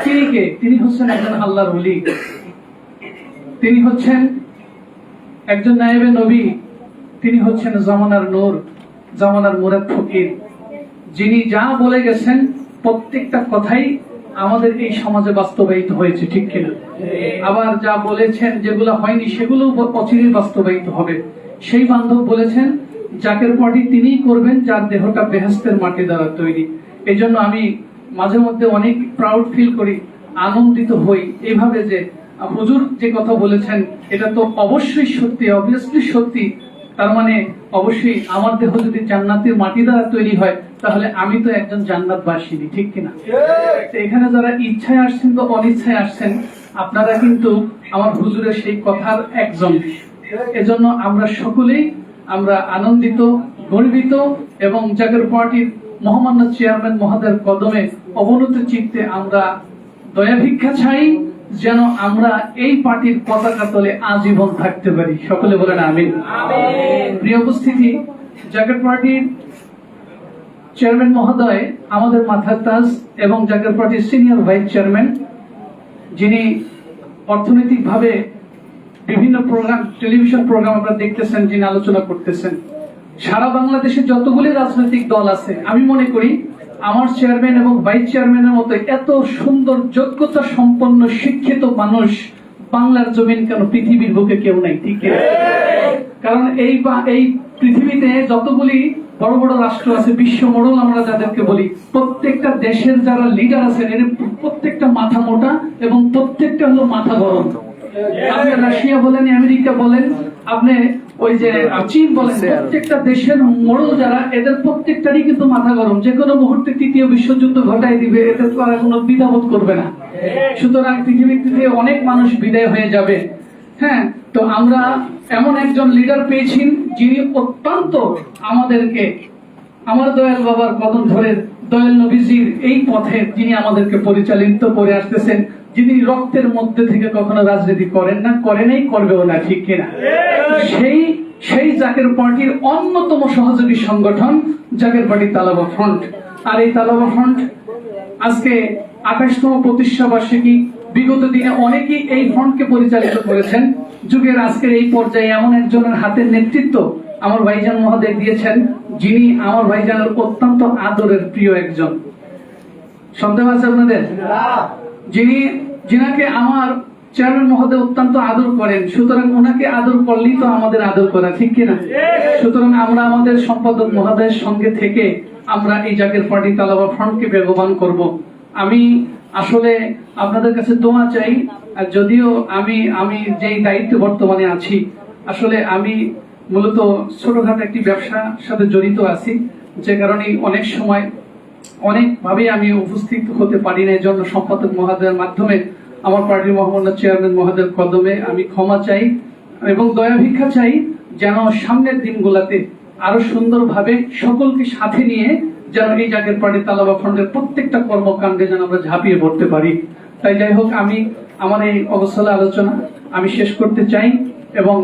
S5: তিনি কে? তিনি হচ্ছেন একজন আল্লাহর ওলি, তিনি হচ্ছেন একজন নায়েবে নবী, তিনি হচ্ছেন জামানার নূর, জামানার মুরাদ ফকির, যিনি যা বলে গেছেন প্রত্যেকটা কথাই আমাদের এই সমাজে বাস্তবায়িত হয়েছে, ঠিক কিনা? আবার যা বলেছেন যেগুলো হয়নি সেগুলো অচিরেই বাস্তবায়িত হবে। সেই বান্ধব বলেছেন, জাকের পার্টি তিনিই করবেন যার দেহটা বেহেশতের মাটি দ্বারা তৈরি। এই জন্য আমি মাঝে মধ্যে অনেক প্রাউড ফিল করি, আনন্দিত হই এইভাবে যে হুজুর যে কথা বলেছেন এটা তো অবশ্যই সত্যি, অবভিয়াসলি সত্যি। তার মানে অবশ্যই আমার দেহ যদি জান্নাতের মাটি দ্বারা তৈরি হয় তাহলে আমি তো একজন জান্নাতবাসী, ঠিক কিনা? এখানে যারা ইচ্ছায় আসছেন তো অনিচ্ছায় আসছেন, আপনারা কিন্তু আমার হুজুরের সেই কথার একজন। এজন্য আমরা সকলেই আমরা আনন্দিত, গর্বিত এবং জাকের পার্টির মহামান্য চেয়ারম্যান মহোদয়ের কদমে অবনত চিত্তে আমরা দয়া ভিক্ষা চাই যেন আমরা এই পার্টির পতাকা তলে আজীবন থাকতে পারি। সকলে বলেন আমিন। প্রিয় উপস্থিতি, জাকের পার্টির চেয়ারম্যান মহোদয় আমাদের মাথার তাজ এবং জাকের পার্টির সিনিয়র ভাইস চেয়ারম্যান, যিনি অর্থনৈতিক ভাবে বিভিন্ন প্রোগ্রাম, টেলিভিশন প্রোগ্রাম আপনারা দেখতেছেন, যিনি আলোচনা করতেছেন। সারা বাংলাদেশে যতগুলি রাজনৈতিক দল আছে, আমি মনে করি আমার চেয়ারম্যান এবং ভাইস চেয়ারম্যানের মতো এত সুন্দর যোগ্যতা সম্পন্ন শিক্ষিত মানুষ বাংলার জমিন কেন পৃথিবীর বুকে কেউ নাই, ঠিক আছে? কারণ এই পৃথিবীতে যতগুলি বড় বড় রাষ্ট্র আছে, বিশ্ব মডেল আমরা যাদেরকে বলি, প্রত্যেকটা দেশের যারা লিডার আছেন এর প্রত্যেকটা মাথা মোটা এবং প্রত্যেকটা হলো মাথা গরম। আপনি রাশিয়া বলেন, আমেরিকা বলেন, আপনি ওই যে চীন বলেন, প্রত্যেকটা দেশের মডেল যারা, এদের প্রত্যেকটারই কিন্তু মাথা গরম। যে কোনো মুহূর্তে তৃতীয় বিশ্বযুদ্ধ ঘটাই দিবে, এতে তো আর কোনো দ্বিধাবোধ করবে না। সুতরাং পৃথিবী থেকে অনেক মানুষ বিদায় হয়ে যাবে। হ্যাঁ, তো আমরা এমন একজন লিডার পেয়েছি যিনি অত্যন্ত আমাদেরকে, আমার দয়াল বাবার কদম ধরে দয়াল নবীজির এই পথে যিনি আমাদেরকে পরিচালিত করে আসতেছেন, যিনি রক্তের মধ্যে থেকে কখনো রাজনীতি করেন না, করেনই, করবেও না, ঠিক কিনা? সেই জাকের পার্টির অন্যতম সহযোগী সংগঠন জাকের পার্টি তালাবা ফ্রন্ট। আর এই তালাবা ফ্রন্ট আজকে 28তম প্রতিষ্ঠা বার্ষিকী। বিগত দিনে অনেকেই এই ফ্রন্টকে পরিচালিত করেছেন। যুগের আজকের এই পর্যায়ে এমন একজনের হাতের নেতৃত্ব আমার ভাইজান মহোদয় দিয়েছেন, যিনি আমার ভাইজানের অত্যন্ত আদরের প্রিয় একজন। সন্দেহ আছে আপনাদের? যিনাকে আমার চেয়ারম্যান মহোদয় অত্যন্ত আদর করেন, সুতরাং ওনাকে আদর করলেই তো আমাদের আদর করা, ঠিক কিনা? সুতরাং আমরা আমাদের সম্পাদক মহোদয়ের সঙ্গে থেকে আমরা এই জাকের পার্টি তালাবা ফ্রন্টকে বেগবান করব। আমি আসলে আপনাদের কাছে দোয়া চাই। আর যদিও আমি যেই দায়িত্বে বর্তমানে আছি, আসলে আমি মূলত ছোটখাটো একটি ব্যবসার সাথে জড়িত আছি, যে কারণে অনেক সময় অনেকভাবে আমি উপস্থিত হতে পারি না। এই জন্য সম্পাদক মহোদয়ের মাধ্যমে আমার পার্টির মহামান্য চেয়ারম্যান মহোদয়ের কদমে আমি ক্ষমা চাই এবং দয়া ভিক্ষা চাই, যেন সামনের দিনগুলোতে আরো সুন্দরভাবে সকলকে সাথে নিয়ে যেন এই জাকের পার্টি তালাবা ফ্রন্টের প্রত্যেকটা কর্মকাণ্ডে যেন আমরা ঝাঁপিয়ে পড়তে পারি। তাই যাই হোক, আমি আমার এই অবস্থা আলোচনা আমি শেষ করতে চাই এবং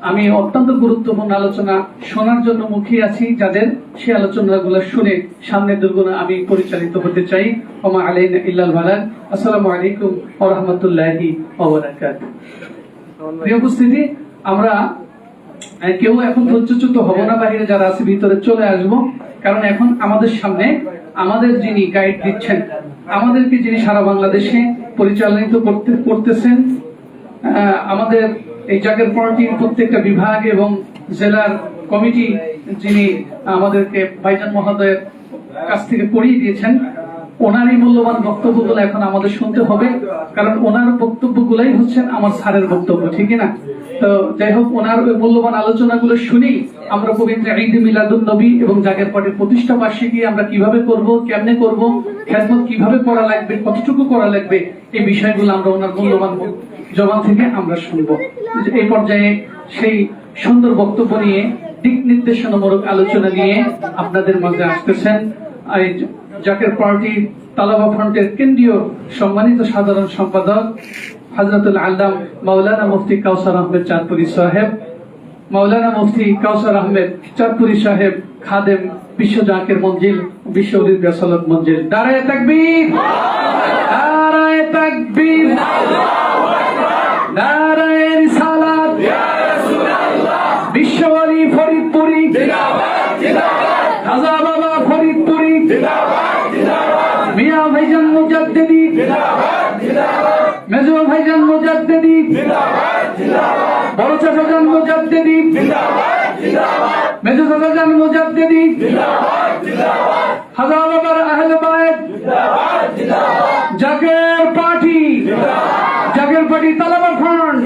S5: আমি অত্যন্ত গুরুত্বপূর্ণ আলোচনা শোনার জন্য মুখিয়ে আছি, যাদের সেই আলোচনাগুলো শুনে সামনের দিনগুলো আমি পরিচালিত হতে চাই। ওমা আলাইনা ইল্লাল বালাগ। আসসালামু আলাইকুম ওয়া রাহমাতুল্লাহি ওয়া বারাকাতুহু। প্রিয় উপস্থিতি, আমরা কেউ এখন ধৈর্যচ্যুত হব না, বাইরে যারা আছে ভিতরে চলে আসবো। কারণ এখন আমাদের সামনে আমাদের যিনি গাইড দিচ্ছেন, আমাদেরকে যিনি সারা বাংলাদেশে পরিচালিত করতেছেন, আমাদের এই জাকের পার্টির প্রত্যেকটা বিভাগ এবং জেলার কমিটি যিনি আমাদেরকে ভাইজান মহোদয়ের কাছ থেকে পড়িয়ে দিয়েছেন, ওনারই মূল্যবান বক্তব্যগুলো এখন আমাদের শুনতে হবে, কারণ ওনার বক্তব্যগুলাই হচ্ছেন আমার স্যারের বক্তব্য, ঠিক না? তো যাই হোক, ওনার ওই মূল্যবান আলোচনাগুলো শুনি আমরা পবিত্র ঈদ মিলাদুন নবী এবং জাকের পার্টির প্রতিষ্ঠা বার্ষিকী আমরা কিভাবে করব, কেমনে করব, খেদমত কিভাবে করা লাগবে, কতটুকু করা লাগবে, এই বিষয়গুলো আমরা ওনার মূল্যবান জবান থেকে আমরা শুনবো। এই পর্যায়ে সেই সুন্দর বক্তব্য নিয়ে, দিক নির্দেশনামূলক আলোচনা নিয়ে আপনাদের মাঝে আসতেছেন এই জাকের পার্টি তালাবা ফ্রন্টের কেন্দ্রীয় সম্মানিত সাধারণ সম্পাদক হযরতুল আল্লাম মাওলানা মুফতি কাউসার আহমেদ চাঁদপুরি সাহেব। মাওলানা মুফতি কাউসার আহমেদ চাঁদপুরি সাহেব খাদেম বিশ্ব জাকের মঞ্জিল, বিশ্ব উলিদ রাসালাত মঞ্জিল। নারায়ে তাকবীর, নারায়ে তাকবীর, নারায়ে রিসালাত, বিশ্ব ওলি ফরিদপুরি খাজা বাবা ফরিদপুরি, মিয়া ভাইজান মুজাদ্দিদি, মেজো ভাইজান মুজাদ্দিদি, বড় চাচাজান মুজাদ্দিদি, মেজো চাচাজান মুজাদ্দিদি, খাজা বাবার আহলে বায়ত, Zaker party, Zaker party Talaba front.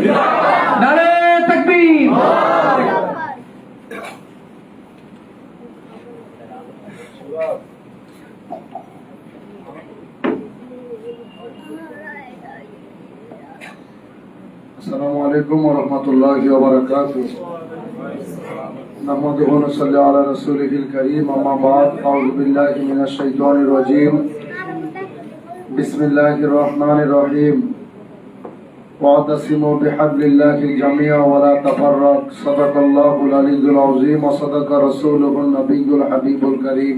S5: নারায়ে তাকবীর।
S6: السلام عليكم ورحمة الله وبركاته. نحمده ونصلي على رسوله الكريم. أما بعد، أعوذ بالله من الشيطان الرجيم. بسم الله الرحمن الرحيم. واعتصموا بحبل الله الجميع ولا تفرق. صدق الله العلي العظيم وصدق رسوله النبي الحبيب الكريم.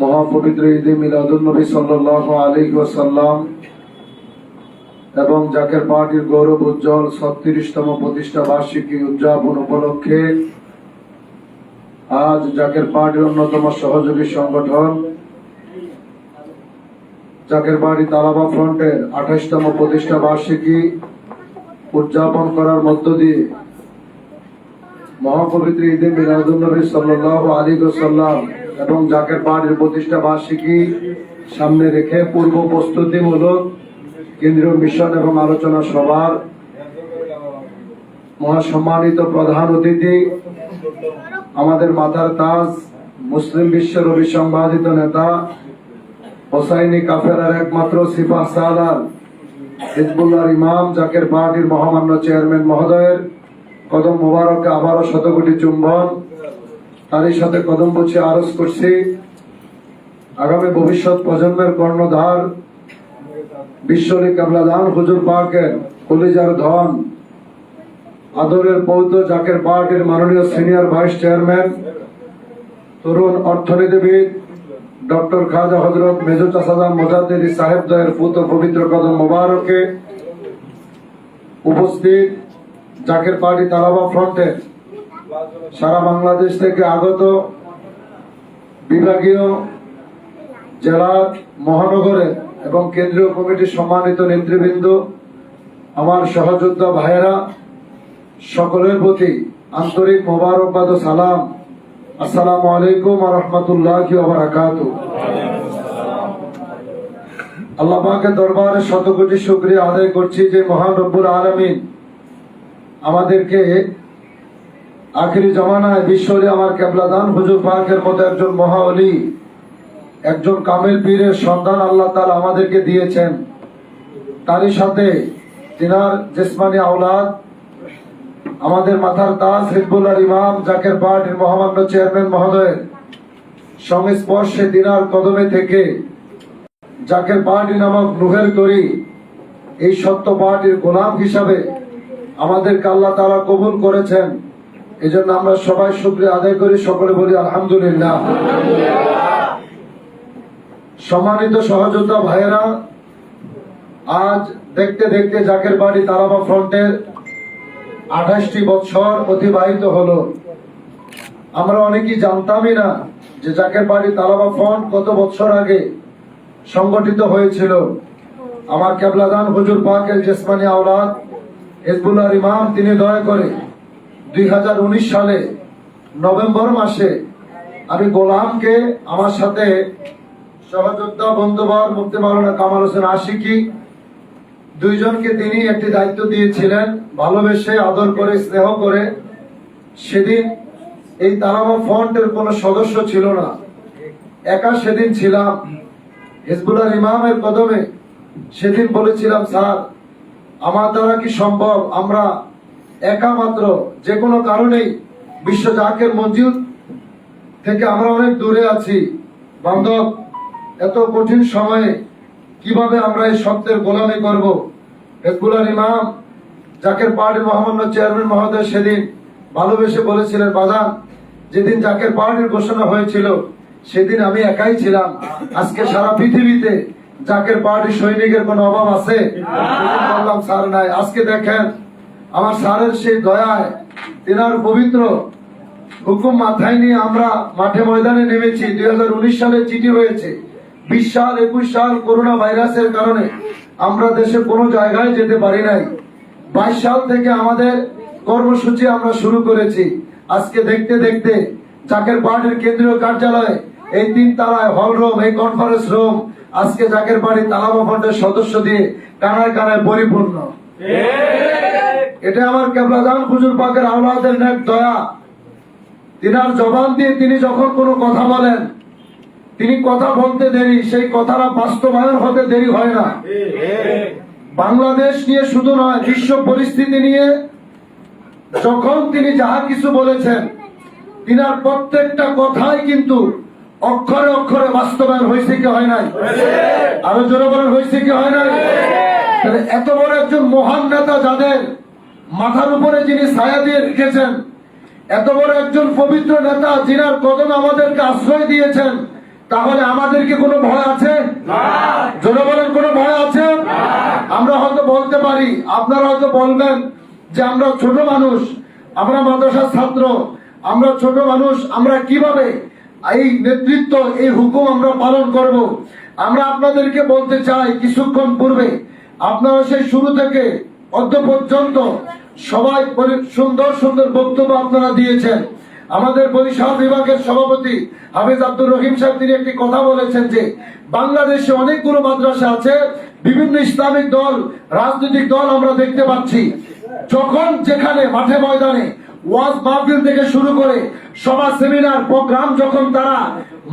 S6: মহাপবিত্র ঈদে মিলাদুন নবী সাল্লাল্লাহু আলাইহি ওয়াসাল্লাম এবং জাকের পার্টির গৌরব উজ্জ্বল 36তম প্রতিষ্ঠা বার্ষিকী উদযাপন উপলক্ষে আজ জাকের পার্টির অন্যতম সহযোগী সংগঠন জাকের পার্টি তালাবা ফ্রন্টের 28তম প্রতিষ্ঠা বার্ষিকী উদযাপন করার মধ্য দিয়ে মহাপবিত্র ঈদে মিলাদুন নবী সাল্লাল্লাহু আলাইহি ওয়াসাল্লাম এবং জাকের পার্টির প্রতিষ্ঠা বার্ষিকী সামনে রেখে পূর্ব প্রস্তুতিমূলক কেন্দ্রীয় মিশন এবং আলোচনা সভার মহাসম্মানিত প্রধান অতিথি, আমাদের মাথার তাজ, মুসলিম বিশ্বের অবিসংবাদিত নেতা, হোসাইনি কাফেলার একমাত্র সিপাহ সালার, হিজবুল্লাহর ইমাম, জাকের পার্টির মহামান্য চেয়ারম্যান মহোদয়ের কদম মোবারককে আবারও শতকোটি চুম্বন। তারই সাথে কদম বুঝে আরজ করছি আগামী ভবিষ্যৎ প্রজন্মের কর্ণধার বিশ্বলি কাবলাদান হুজুর পাকের কলিজার ধন, আদরের পৌত্র জাকের পার্টির মাননীয় সিনিয়র ভাইস চেয়ারম্যান, তরুণ অর্থনীতিবিদ ডক্টর খাজা হযরত মেজর চাচাজান মুজাদ্দিদি সাহেবদ্বয়ের পুত্র পবিত্র কদম মোবারকে উপস্থিত জাকের পার্টি তালাবা ফ্রন্টের সারা বাংলাদেশ থেকে আগত বিভাগীয়, জেলা, মহানগরের এবং কেন্দ্রীয় কমিটির সম্মানিত নেতৃবৃন্দ, আমার সহযোদ্ধা ভাইয়েরা, সকলের প্রতি আন্তরিক মোবারকবাদ ও সালাম। আসসালামু আলাইকুম ওয়া রাহমাতুল্লাহি ওয়া বারাকাতুহু। আল্লাহ পাকের দরবারে শত কোটি শুকরিয়া আদায় করছি যে মহান রব্বুল আলামিন আমাদেরকে আখিরি জামানায় বিশ্বরে আমার কেবলাদান হুজুর পাকের মতো একজন মহাওলি, একজন কামেল পীরের সন্ধান আল্লাহ তাআলা আমাদেরকে দিয়েছেন। তারই সাথে তিনার জিসমানি আওলাদ, আমাদের মাথার তাজ হিজবুল্লাহর ইমাম, জাকের পার্টির মহামান্য চেয়ারম্যান মহোদয়ের সংস্পর্শে তিনার কদমে থেকে জাকের পার্টি নামক রুহের তরি এই সত্য পার্টির গোলাম হিসাবে আমাদেরকে আল্লাহ তাআলা কবুল করেছেন। এজন্য আমরা সবাই শুকরিয়া আদায় করি, সকলে বলি আলহামদুলিল্লাহ। সম্মানিত সহযোদ্ধা ভাইয়েরা, আজ দেখতে দেখতে জাকের পার্টি তালাবা ফ্রন্টের 28টি বছর অতিবাহিত হলো। আমরা অনেকেই জানতামই না যে জাকের পার্টি তালাবা ফ্রন্ট কত বছর আগে সংগঠিত হয়েছিল। আমার কেবলাদান হুজুর পাকের জিসমানি আওলাদ হিজবুল্লাহর ইমাম, তিনি দয়া করে 2019 সালে নভেম্বর মাসে আমি গোলামকে আমার সাথে সহযোদ্ধা বন্ধুবর মুফতি মাওলানা কামাল হোসেন আশিকি, দুইজনকে তিনি একটি দায়িত্ব দিয়েছিলেন ভালোবেসে আদর করে স্নেহ করে। সেদিন এই তালাবা ফ্রন্টের কোন সদস্য ছিল না, একা সেদিন ছিলাম হিজবুল্লাহ ইমামের কদমে। সেদিন বলেছিলাম, স্যার আমার দ্বারা কি সম্ভব, আমরা একা মাত্র যে কোনো কারণেই বিশ্ব জাকের মসজিদ থেকে আমরা অনেক দূরে আছি বান্ধব, এত কঠিন সময়ে কিভাবে আমরা এই সত্যের গোলামি করব। হিজবুল্লাহ ইমাম জাকের পার্টির মহামান্য চেয়ারম্যান মহোদয় সেদিন ভালোবেসে বলেছিলেন, বাজান যেদিন জাকের পার্টির ঘোষণা হয়েছিল সেদিন আমি একাই ছিলাম। আজকে সারা পৃথিবীতে জাকের পার্টির সৈনিকের কোনো অভাব আছে? বললাম, স্যার নাই। আজকে দেখেন আমার স্যারের সেই দয়ায়, তিনার পবিত্র হুকুম মাথায় নিয়ে আমরা মাঠে ময়দানে নেমেছি। 2019 সালে চিঠি হয়েছে, 20 সাল 21 সাল করোনা ভাইরাসের কারণে আমরা দেশে কোনো জায়গায় যেতে পারি নাই। 22 সাল থেকে আমাদের কর্মসূচি আমরা শুরু করেছি। আজকে দেখতে দেখতে জাকের পার্টির কেন্দ্রীয় কার্যালয়ে এই 3 তলায় হল রুম, এই কনফারেন্স রুম আজকে জাকের পার্টি তালাবা ফ্রন্টের সদস্য দিয়ে কানায় কানায় পরিপূর্ণ। এটা আমার কেবলাজান হুজুর পাকের আওলাদের নেক দয়া। তিনার জবান দিয়ে তিনি যখন কোনো কথা বলেন, তিনি কথা বলতে দেরি, সেই কথাটা বাস্তবায়ন হতে দেরি হয় না। বাংলাদেশ নিয়ে শুধু নয়, বিশ্ব পরিস্থিতি নিয়ে যখন তিনি যাহা কিছু বলেছেন, তিনার প্রত্যেকটা কথাই কিন্তু অক্ষরে অক্ষরে বাস্তবায়ন হয়েছে কি হয় নাই? আরো জোরে বলেন, হয়েছে কি হয় নাই? এত বড় একজন মহান নেতা, যাদের মাথার উপরে যিনি ছায়া দিয়ে রেখেছেন, এত বড় একজন পবিত্র নেতা যিনার কদমে আমাদেরকে আশ্রয় দিয়েছেন, তাহলে আমাদেরকে কোনো ভয় আছে? জোরে বলেন, কোনো ভয় আছে? আমরা হয়তো বলতে পারি, আপনারা হয়তো বলবেন যে আমরা ছোট মানুষ, আমরা মাদ্রাসার ছাত্র, আমরা ছোট মানুষ, আমরা কিভাবে এই নেতৃত্ব, এই হুকুম আমরা পালন করব। আমরা আপনাদেরকে বলতে চাই, কিছুক্ষণ পূর্বে আপনারা সেই শুরু থেকে অদ্য পর্যন্ত সবাই সুন্দর সুন্দর বক্তব্য আপনারা দিয়েছেন। আমাদের বরিশাল বিভাগের সভাপতি হাফেজ আব্দুর রহিম সাহেব তিনি একটি কথা বলেছেন যে বাংলাদেশে অনেকগুলো মাদ্রাসা আছে, বিভিন্ন ইসলামিক দল, রাজনৈতিক দল আমরা দেখতে পাচ্ছি। যখন যেখানে মাঠে ময়দানে ওয়াজ মাহফিল থেকে শুরু করে সভা সেমিনার প্রোগ্রাম যখন তারা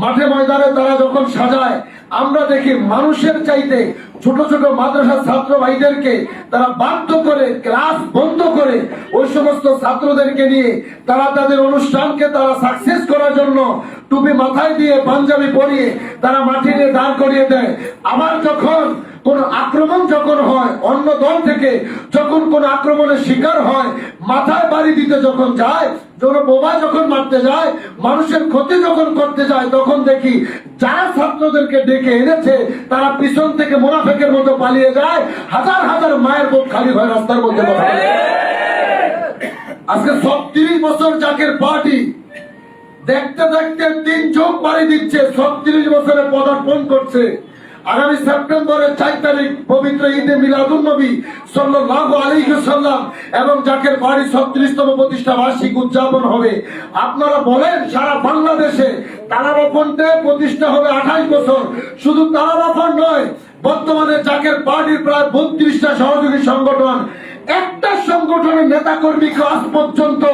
S6: মাঠে ময়দানে তারা যখন সাজায়, আমরা দেখি মানুষের চাইতে ছোট ছোট মাদ্রাসার ছাত্র ভাইদেরকে তারা বাধ্য করে, ক্লাস বন্ধ করে ওই সমস্ত ছাত্রদেরকে নিয়ে তারা তাদের অনুষ্ঠানকে তারা সাকসেস করার জন্য টুপি মাথায় দিয়ে পাঞ্জাবি পরিয়ে তারা মাঠে নিয়ে দাঁড় করিয়ে দেয়। আবার যখন কোন আক্রমণ যখন হয়, অন্য দল থেকে যখন কোন আক্রমণের শিকার হয়, মাথায় বাড়ি দিতে যখন যায়, বোমা যখন মারতে যায়, মানুষের ক্ষতি যখন করতে যায়, তখন দেখি যারা ছাত্রদেরকে ডেকে এনেছে তারা পিছন থেকে মুনাফিকের মতো পালিয়ে যায়। হাজার হাজার মায়ের বুক খালি হয় রাস্তার মধ্যে। আজকে 36 বছর জাকের পার্টি দেখতে দেখতে 3 চোখ বাড়ি দিচ্ছে, 36 বছরে পদার্পণ করছে। আগামী সেপ্টেম্বরের 4 তারিখ পবিত্র ঈদে মিলাদুন নবী সাল্লাল্লাহু আলাইহি ওয়াসাল্লাম এবং জাকের বাড়ি 36তম প্রতিষ্ঠা বার্ষিক উদযাপন হবে। আপনারা বলেন, সারা বাংলাদেশে তালাবা ফ্রন্টে প্রতিষ্ঠা হবে 28 বছর। শুধু তালাবা ফ্রন্ট নয়, বর্তমানে জাকের পার্টির প্রায় 32টা সহযোগী সংগঠন, একটা সংগঠনের নেতা কর্মীকে আজ পর্যন্ত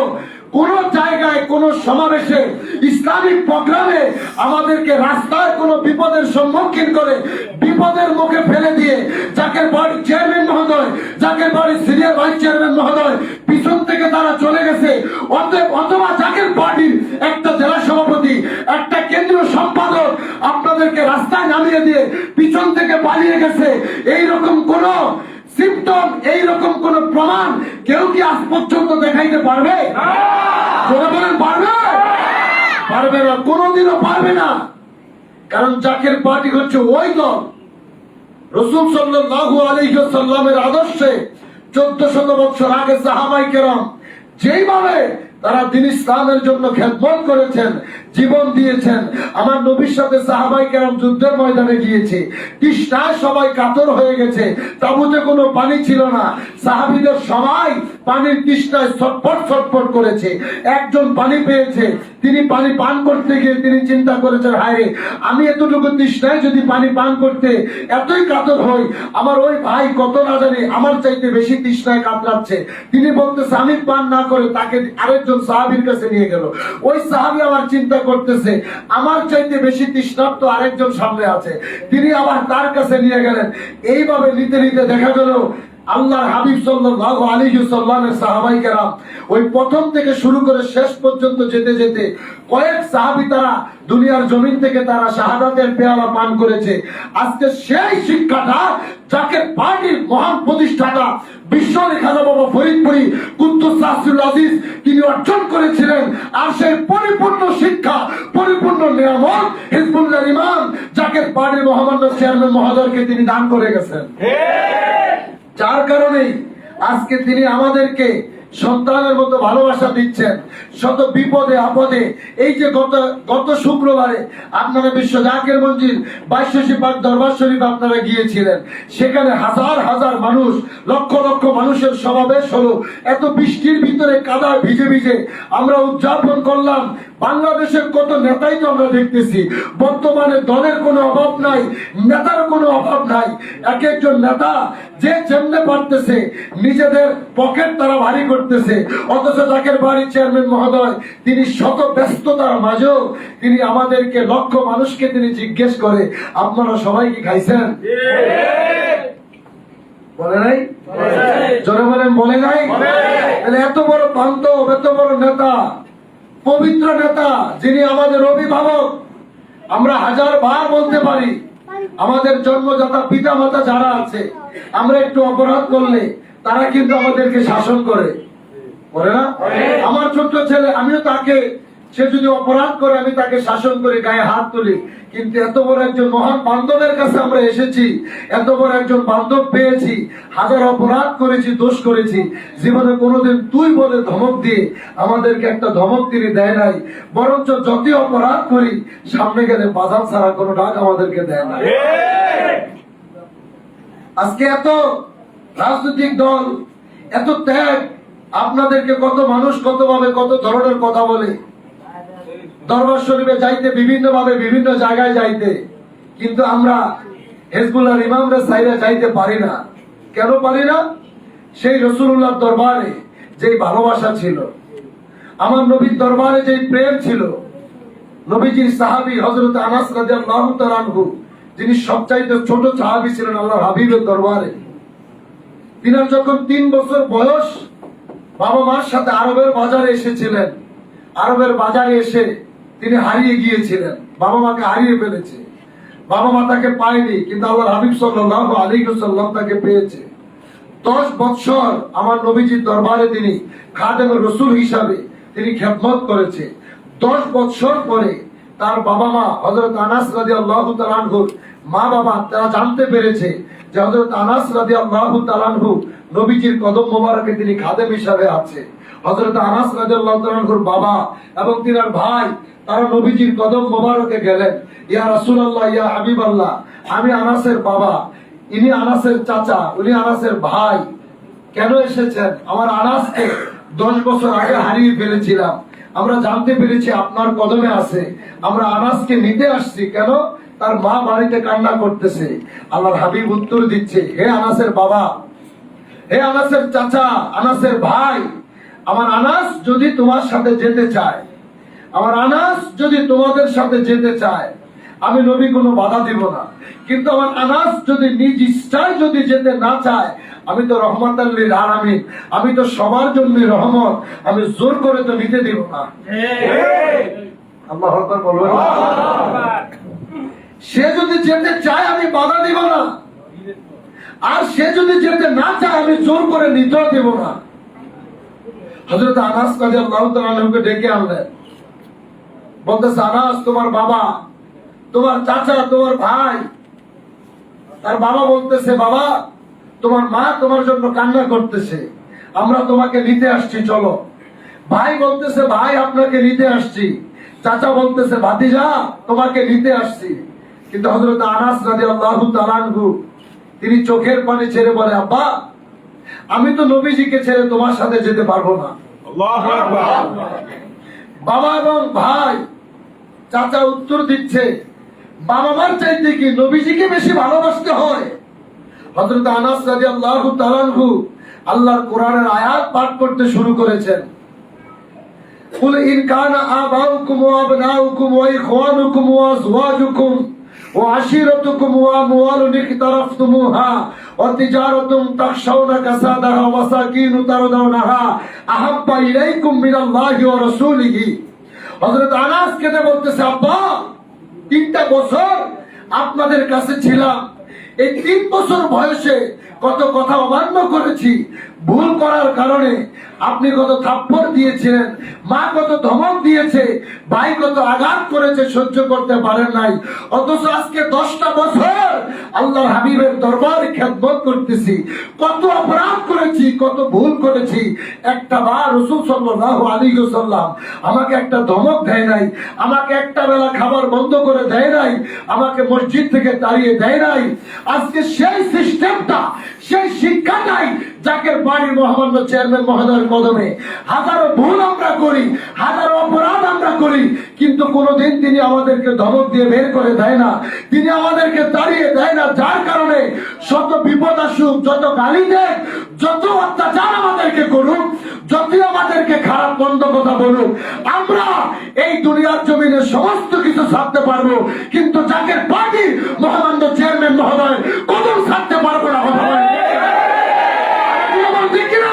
S6: কোন জায়গায় কোন সমাবেশে ইসলামিক প্রোগ্রামে আমাদেরকে রাস্তায় কোন বিপদের সম্মুখীন করে বিপদের মুখে ফেলে দিয়ে জাকের বাড়ির চেয়ারম্যান মহোদয়, জাকের বাড়ির সিনিয়র ভাইস চেয়ারম্যান মহোদয় পিছন থেকে তারা চলে গেছে, অথবা জাকের পার্টির একটা জেলা সভাপতি, একটা কেন্দ্রীয় সম্পাদক আপনাদেরকে রাস্তায় নামিয়ে দিয়ে পিছন থেকে পালিয়ে গেছে, এইরকম কোন সিম্পটম, এইরকম কোন প্রমাণ কেউ কি আজ পর্যন্ত দেখাইতে পারবে? পারবে? পারবে না, কোনদিনও পারবে না। কারণ জাকের পার্টি হচ্ছে ওই দল, রাসূল সাল্লাল্লাহু আলাইহি ওয়াসাল্লামের আদর্শে 1400 বছর আগে সাহাবায়ে কেরাম যেইভাবে তারা দ্বীন ইসলামের জন্য খেদমত করেছেন, জীবন দিয়েছেন। আমার নবীর সাথে সাহাবায়ে কেরাম যুদ্ধের ময়দানে গিয়েছে, তৃষ্ণায় সবাই কাতর হয়ে গেছে, তাঁবুতে কোনো পানি ছিল না, সাহাবীদের সবাই পানির তৃষ্ণায় ছটফট ছটফট করেছে। একজন পানি পেয়েছে, তিনি পানি পান করতে গিয়ে তিনি চিন্তা করেছেন, হায় রে, আমি এতটুকু তৃষ্ণায় যদি পানি পান করতে এতই কাতর হই, আমার ওই ভাই কত না জানি আমার চাইতে বেশি তৃষ্ণায় কাতরাচ্ছে। তিনি বলতেছে আমি পান না করে তাকে আরেকজন সাহাবীর কাছে নিয়ে গেল। ওই সাহাবী আমার চিন্তা করতেছে আমার চাইতে বেশি তৃষ্ণার্ত আরেকজন সামনে আছে, তিনি আবার তার কাছে নিয়ে গেলেন। এইভাবে নিতে নিতে দেখা গেল আল্লাহর হাবিব সাল্লাল্লাহু আলাইহি ওয়াসাল্লামের সাহাবায়ে কেরাম ওই প্রথম থেকে শুরু করে শেষ পর্যন্ত যেতে যেতে কয়েক সাহাবী তারা দুনিয়ার জমিন থেকে তারা শাহাদাতের পেয়ালা পান করেছে। আজকে সেই শিক্ষাটা জাকের পার্টির মহান প্রতিষ্ঠাতা বিশ্বনবী খাজা বাবা ফরিদপুরি কুদ্দুস রাসূল আজিজ তিনি অর্জন করেছিলেন। আর সেই পরিপূর্ণ শিক্ষা, পরিপূর্ণ নিয়ামত হিজবুল্লাহর ইমাম জাকের পার্টির মহামান্য চেয়ারম্যান মহোদয়কে তিনি দান করে গেছেন। যার কারণেই আজকে তিনি আমাদেরকে সন্তানের মতো ভালোবাসা দিচ্ছেন শত বিপদে আপদে। এই যে গত শুক্রবারে আপনারা বিশ্ব জাকের মঞ্জিল 2200 পাক দরবার শরীফ আপনারা গিয়েছিলেন, সেখানে হাজার হাজার মানুষ, লক্ষ লক্ষ মানুষের সমাবেশ হলো। এত বৃষ্টির ভিতরে কাদায় ভিজে ভিজে আমরা উদযাপন করলাম। বাংলাদেশের কত নেতাই তো আমরা দেখতেছি, বর্তমানে দলের কোনো অভাব নাই, নেতার কোনো অভাব নাই। এক একজন নেতা যে যেমনে পারতেছে নিজেদের পকেট তারা ভারী করতেছে, অথচ জাকের বাড়ির চেয়ারম্যান মহোদয় তিনি শত ব্যস্ততার মাঝেও তিনি আমাদেরকে লক্ষ মানুষকে তিনি জিজ্ঞেস করে আপনারা সবাই কি খাইছেন? বলে নাই? জোরে বলেন বলে নাই? তাহলে এত বড় বান্ধব, এত বড় নেতা, পবিত্র নেতা, যিনি আমাদের অভিভাবক, আমরা হাজার বার বলতে পারি আমাদের জন্মদাতা পিতা মাতা যারা আছে, আমরা একটু অপরাধ করলে তারা কিন্তু আমাদেরকে শাসন করে না? আমার ছোট্ট ছেলে, আমিও তাকে, সে যদি অপরাধ করে আমি তাকে শাসন করে গায়ে হাত তুলি। কিন্তু এত বড় একজন মহান বান্ধবের কাছে আমরা এসেছি, এত বড় একজন বান্ধব পেয়েছি, হাজার অপরাধ করেছি, দোষ করেছি, জীবনে কোনোদিন তুই বলে ধমক দিয়ে আমাদেরকে একটা ধমক তিনি দেয় নাই, বরঞ্চ যত অপরাধ করি সামনে গেলে বাজার ছাড়া কোনো ডাক আমাদেরকে দেয় না। আজকে এত রাজনৈতিক দল, এত ত্যাগ, আপনাদেরকে কত মানুষ কত ভাবে কত ধরনের কথা বলে, দরবার শরীফে যাইতে বিভিন্ন ভাবে বিভিন্ন জায়গায় যাইতে, কিন্তু আমরা হিজবুল্লাহর ইমামরা সাইরা যাইতে পারি না। কেন পারি না? সেই রাসূলুল্লাহর দরবারে যেই ভালোবাসা ছিল, আমার নবীর দরবারে যেই প্রেম ছিল, নবীজির সাহাবী হযরত আনাস রাদিয়াল্লাহু তাআলা আনহু, যিনি সবচাইতে ছোট সাহাবী ছিলেন আল্লাহর হাবিবের দরবারে, তিনার যখন 3 বছর বয়স বাবা মার সাথে আরবের বাজারে এসেছিলেন। আরবের বাজারে এসে তিনি হারিয়ে গিয়েছিলেন, বাবা মাকে হারিয়ে ফেলেছে, বাবা মা তাকে পায়নি, কিন্তু আল্লাহর হাবিব সাল্লাল্লাহু আলাইহি ওয়াসাল্লাম তাকে পেয়েছে। 10 বছর আমার নবীজির দরবারে তিনি খাদেমুর রাসূল হিসাবে তিনি খেদমত করেছে। 10 বছর পরে তার বাবা মা হযরত আনাস রাদিয়াল্লাহু তাআলা আনহুর মা বাবা তারা জানতে পেরেছে যে হযরত আনাস রাদিয়াল্লাহু তাআলা আনহু নবীজির কদম মোবারকে তিনি খাদেম হিসাবে আছে। হযরত আনাস রাদিয়াল্লাহু তাআলা আনহুর বাবা এবং তিনার ভাই তারা নবীজির কদম মোবারকে গেলেন, ইয়া রাসূলুল্লাহ, ইয়া হাবিবাল্লাহ, আমি আনাসের বাবা, ইনি আনাসের চাচা, উনি আনাসের ভাই, কেন এসেছেন? আমার আনাসকে 10 বছর আগে হারিয়ে ফেলেছিলাম, আমরা জানতে পেরেছি আপনার কদমে আছে, আমরা আনাসকে নিতে আসছি। কেন? তার মা বাড়িতে কান্না করতেছে। আল্লাহর হাবিব উত্তর দিচ্ছে, হে আনাসের বাবা, হে আনাসের চাচা, আনাসের ভাই, আমার আনাস যদি তোমার সাথে যেতে চায়, আমার আনাস যদি তোমাদের সাথে যেতে চায়, আমি নবী কোনো বাধা দিব না। কিন্তু আমার আনাস যদি নিজ ইচ্ছায় যদি যেতে না চায়, আমি তো রহমাতাল লিল আলামিন, আমি তো সবার জন্য রহমত, আমি জোর করে তো নিতে দিব না। আল্লাহু আকবার বলবেন। সে যদি যেতে চায় আমি বাধা দিব না, আর সে যদি যেতে না চায় আমি জোর করে নিতেও দেব না। হযরত আনাস রাদিয়াল্লাহু তাআলা আনহুকে ডেকে আনলেন, বলতেছে, আনাস, তোমার বাবা, তোমার চাচা, তোমার ভাই। তার বাবা বলতেছে, বাবা, তোমার মা তোমার জন্য কান্না করতেছে, আমরা তোমাকে নিতে আসছি, চলো। ভাই বলতেছে ভাই আপনাকে নিতে আসছি, চাচা বলতেছে ভাতিজা তোমাকে নিতে আসছি। কিন্তু হযরত আনাস রাদিয়াল্লাহু তাআলা আনহু তিনি চোখের পানি ছেড়ে বলে, আব্বা আমি তো নবীজিকে ছেড়ে তোমার সাথে যেতে পারবো না। বাবা এবং ভাই চাচা উত্তর দিচ্ছে, বাবা মার চাইতে কি নবীজিকে বেশি ভালোবাসতে হয়? হযরত আনাস রাদিয়াল্লাহু তাআলা আনহু আল্লাহর কোরআনের আয়াত পাঠ করতে শুরু করেছেন। কুল ইন কানা আবাউকুম ওয়া আবনাউকুম ওয়া ইখওয়ানুকুম ওয়া আজওয়াজুকুম ওয়া আশিরাতুকুম ওয়া আমওয়ালুন ইকতারাফতুমুহা ওয়া তিজারাতুন তাখশাউনা কাসাদাহা ওয়া মাসাকিনু তারদাউনাহা আহাব্বা ইলাইকুম মিনাল্লাহি ওয়া রাসূলিহি। হযরত আনাস কেঁদে বলতেছে, আব্বা 3টা বছর আপনাদের কাছে ছিলাম, এই 3 বছর বয়সে কত কথা অমান্য করেছি, ভুল করার কারণে আপনি কত থাপ্পড় দিয়েছিলেন, মা কত ধমক দিয়েছে, ভাই কত আঘাত করেছে, সহ্য করতে পারেন নাই। অথচ আজকে 10টা বছর আল্লাহর হাবিবের দরবারে খেদমত করতেছি, কত অপরাধ করেছি, কত ভুল করেছি, একটা বার রাসূল সাল্লাল্লাহু আলাইহি ওয়াসাল্লাম আমাকে একটা ধমক দেয় নাই, আমাকে একটা বেলা খাবার বন্ধ করে দেয় নাই, আমাকে মসজিদ থেকে তাড়িয়ে দেয় নাই। আজকে সেই সিস্টেমটা, সেই শিক্ষাটাই জাকের বাড়ির মহামান্য চেয়ারম্যান মহোদয়ের কদমে। হাজারো ভুল আমরা করি, হাজারো অপরাধ আমরা করি, কিন্তু কোনোদিন তিনি আমাদেরকে ধমক দিয়ে বের করে দেয় না, তিনি আমাদেরকে তাড়িয়ে দেয় না। যার কারণে শত বিপদ আসুক, যত গালি দেখ, যত অত্যাচার আমাদেরকে করুক, যতই আমাদেরকে খারাপ মন্দ কথা বলুক, আমরা এই দুনিয়ার জমিনে সমস্ত কিছু ছাড়তে পারবো, কিন্তু জাকের পার্টির মহামান্য চেয়ারম্যান মহোদয় কদম ছাড়তে পারবো না। কথা বলেন ঠিক কিনা?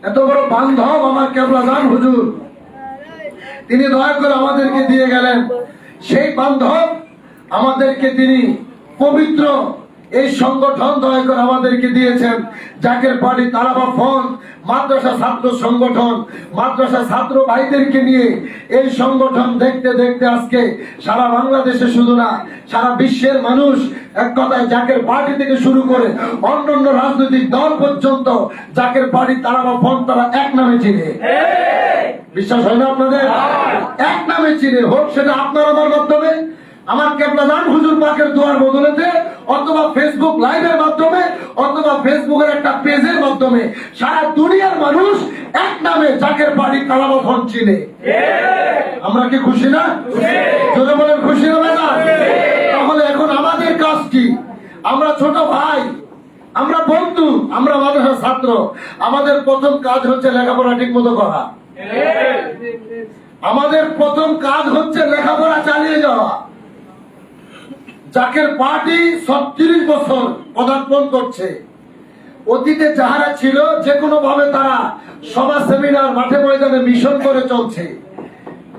S6: এত বড় বান্ধব আমার কেবলাদান হুজুর, তিনি দয়া করে আমাদেরকে দিয়ে গেলেন। সেই বান্ধব আমাদেরকে তিনি পবিত্র এই সংগঠন দয়া করে আমাদেরকে দিয়েছেন, জাকের পার্টি তারাবা ফন্ড মাদ্রাসা ছাত্র সংগঠন। মাদ্রাসা ছাত্র ভাইদেরকে নিয়ে এই সংগঠন দেখতে দেখতে আজকে সারা বাংলাদেশে শুধু না, সারা বিশ্বের মানুষ এক কথায় জাকের পার্টি থেকে শুরু করে অন্যান্য রাজনৈতিক দল পর্যন্ত জাকের পার্টি তারাবা ফন্ড তারা এক নামে চিনে। বিশ্বাস হয় না আপনাদের? এক নামে চিনে, হোক সেটা আপনার আমার মাধ্যমে, আমার কেবলাদান হুজুর পাকের দোয়ার বদলেতে, অথবা ফেসবুক লাইভের মাধ্যমে, অথবা ফেসবুকের একটা পেজের মাধ্যমে সারা দুনিয়ার মানুষ এক নামে জাকের বাড়ি তারাবা ফন্ড চিনে। আমরা কি খুশি না? যদি বলেন খুশি হবে না? তাহলে এখন আমাদের কাজ কি? আমরা ছোট ভাই, আমরা বন্ধু, আমরা মাদ্রাসার ছাত্র, আমাদের প্রথম কাজ হচ্ছে লেখাপড়া ঠিক মতো করা। আমাদের প্রথম কাজ হচ্ছে লেখাপড়া চালিয়ে যাওয়া। জাকের পার্টি 36 বছর পদার্পণ করছে। অতীতে যাহারা ছিল যে কোনো ভাবে তারা সভা সেমিনার মাঠে ময়দানে মিশন করে চলছে।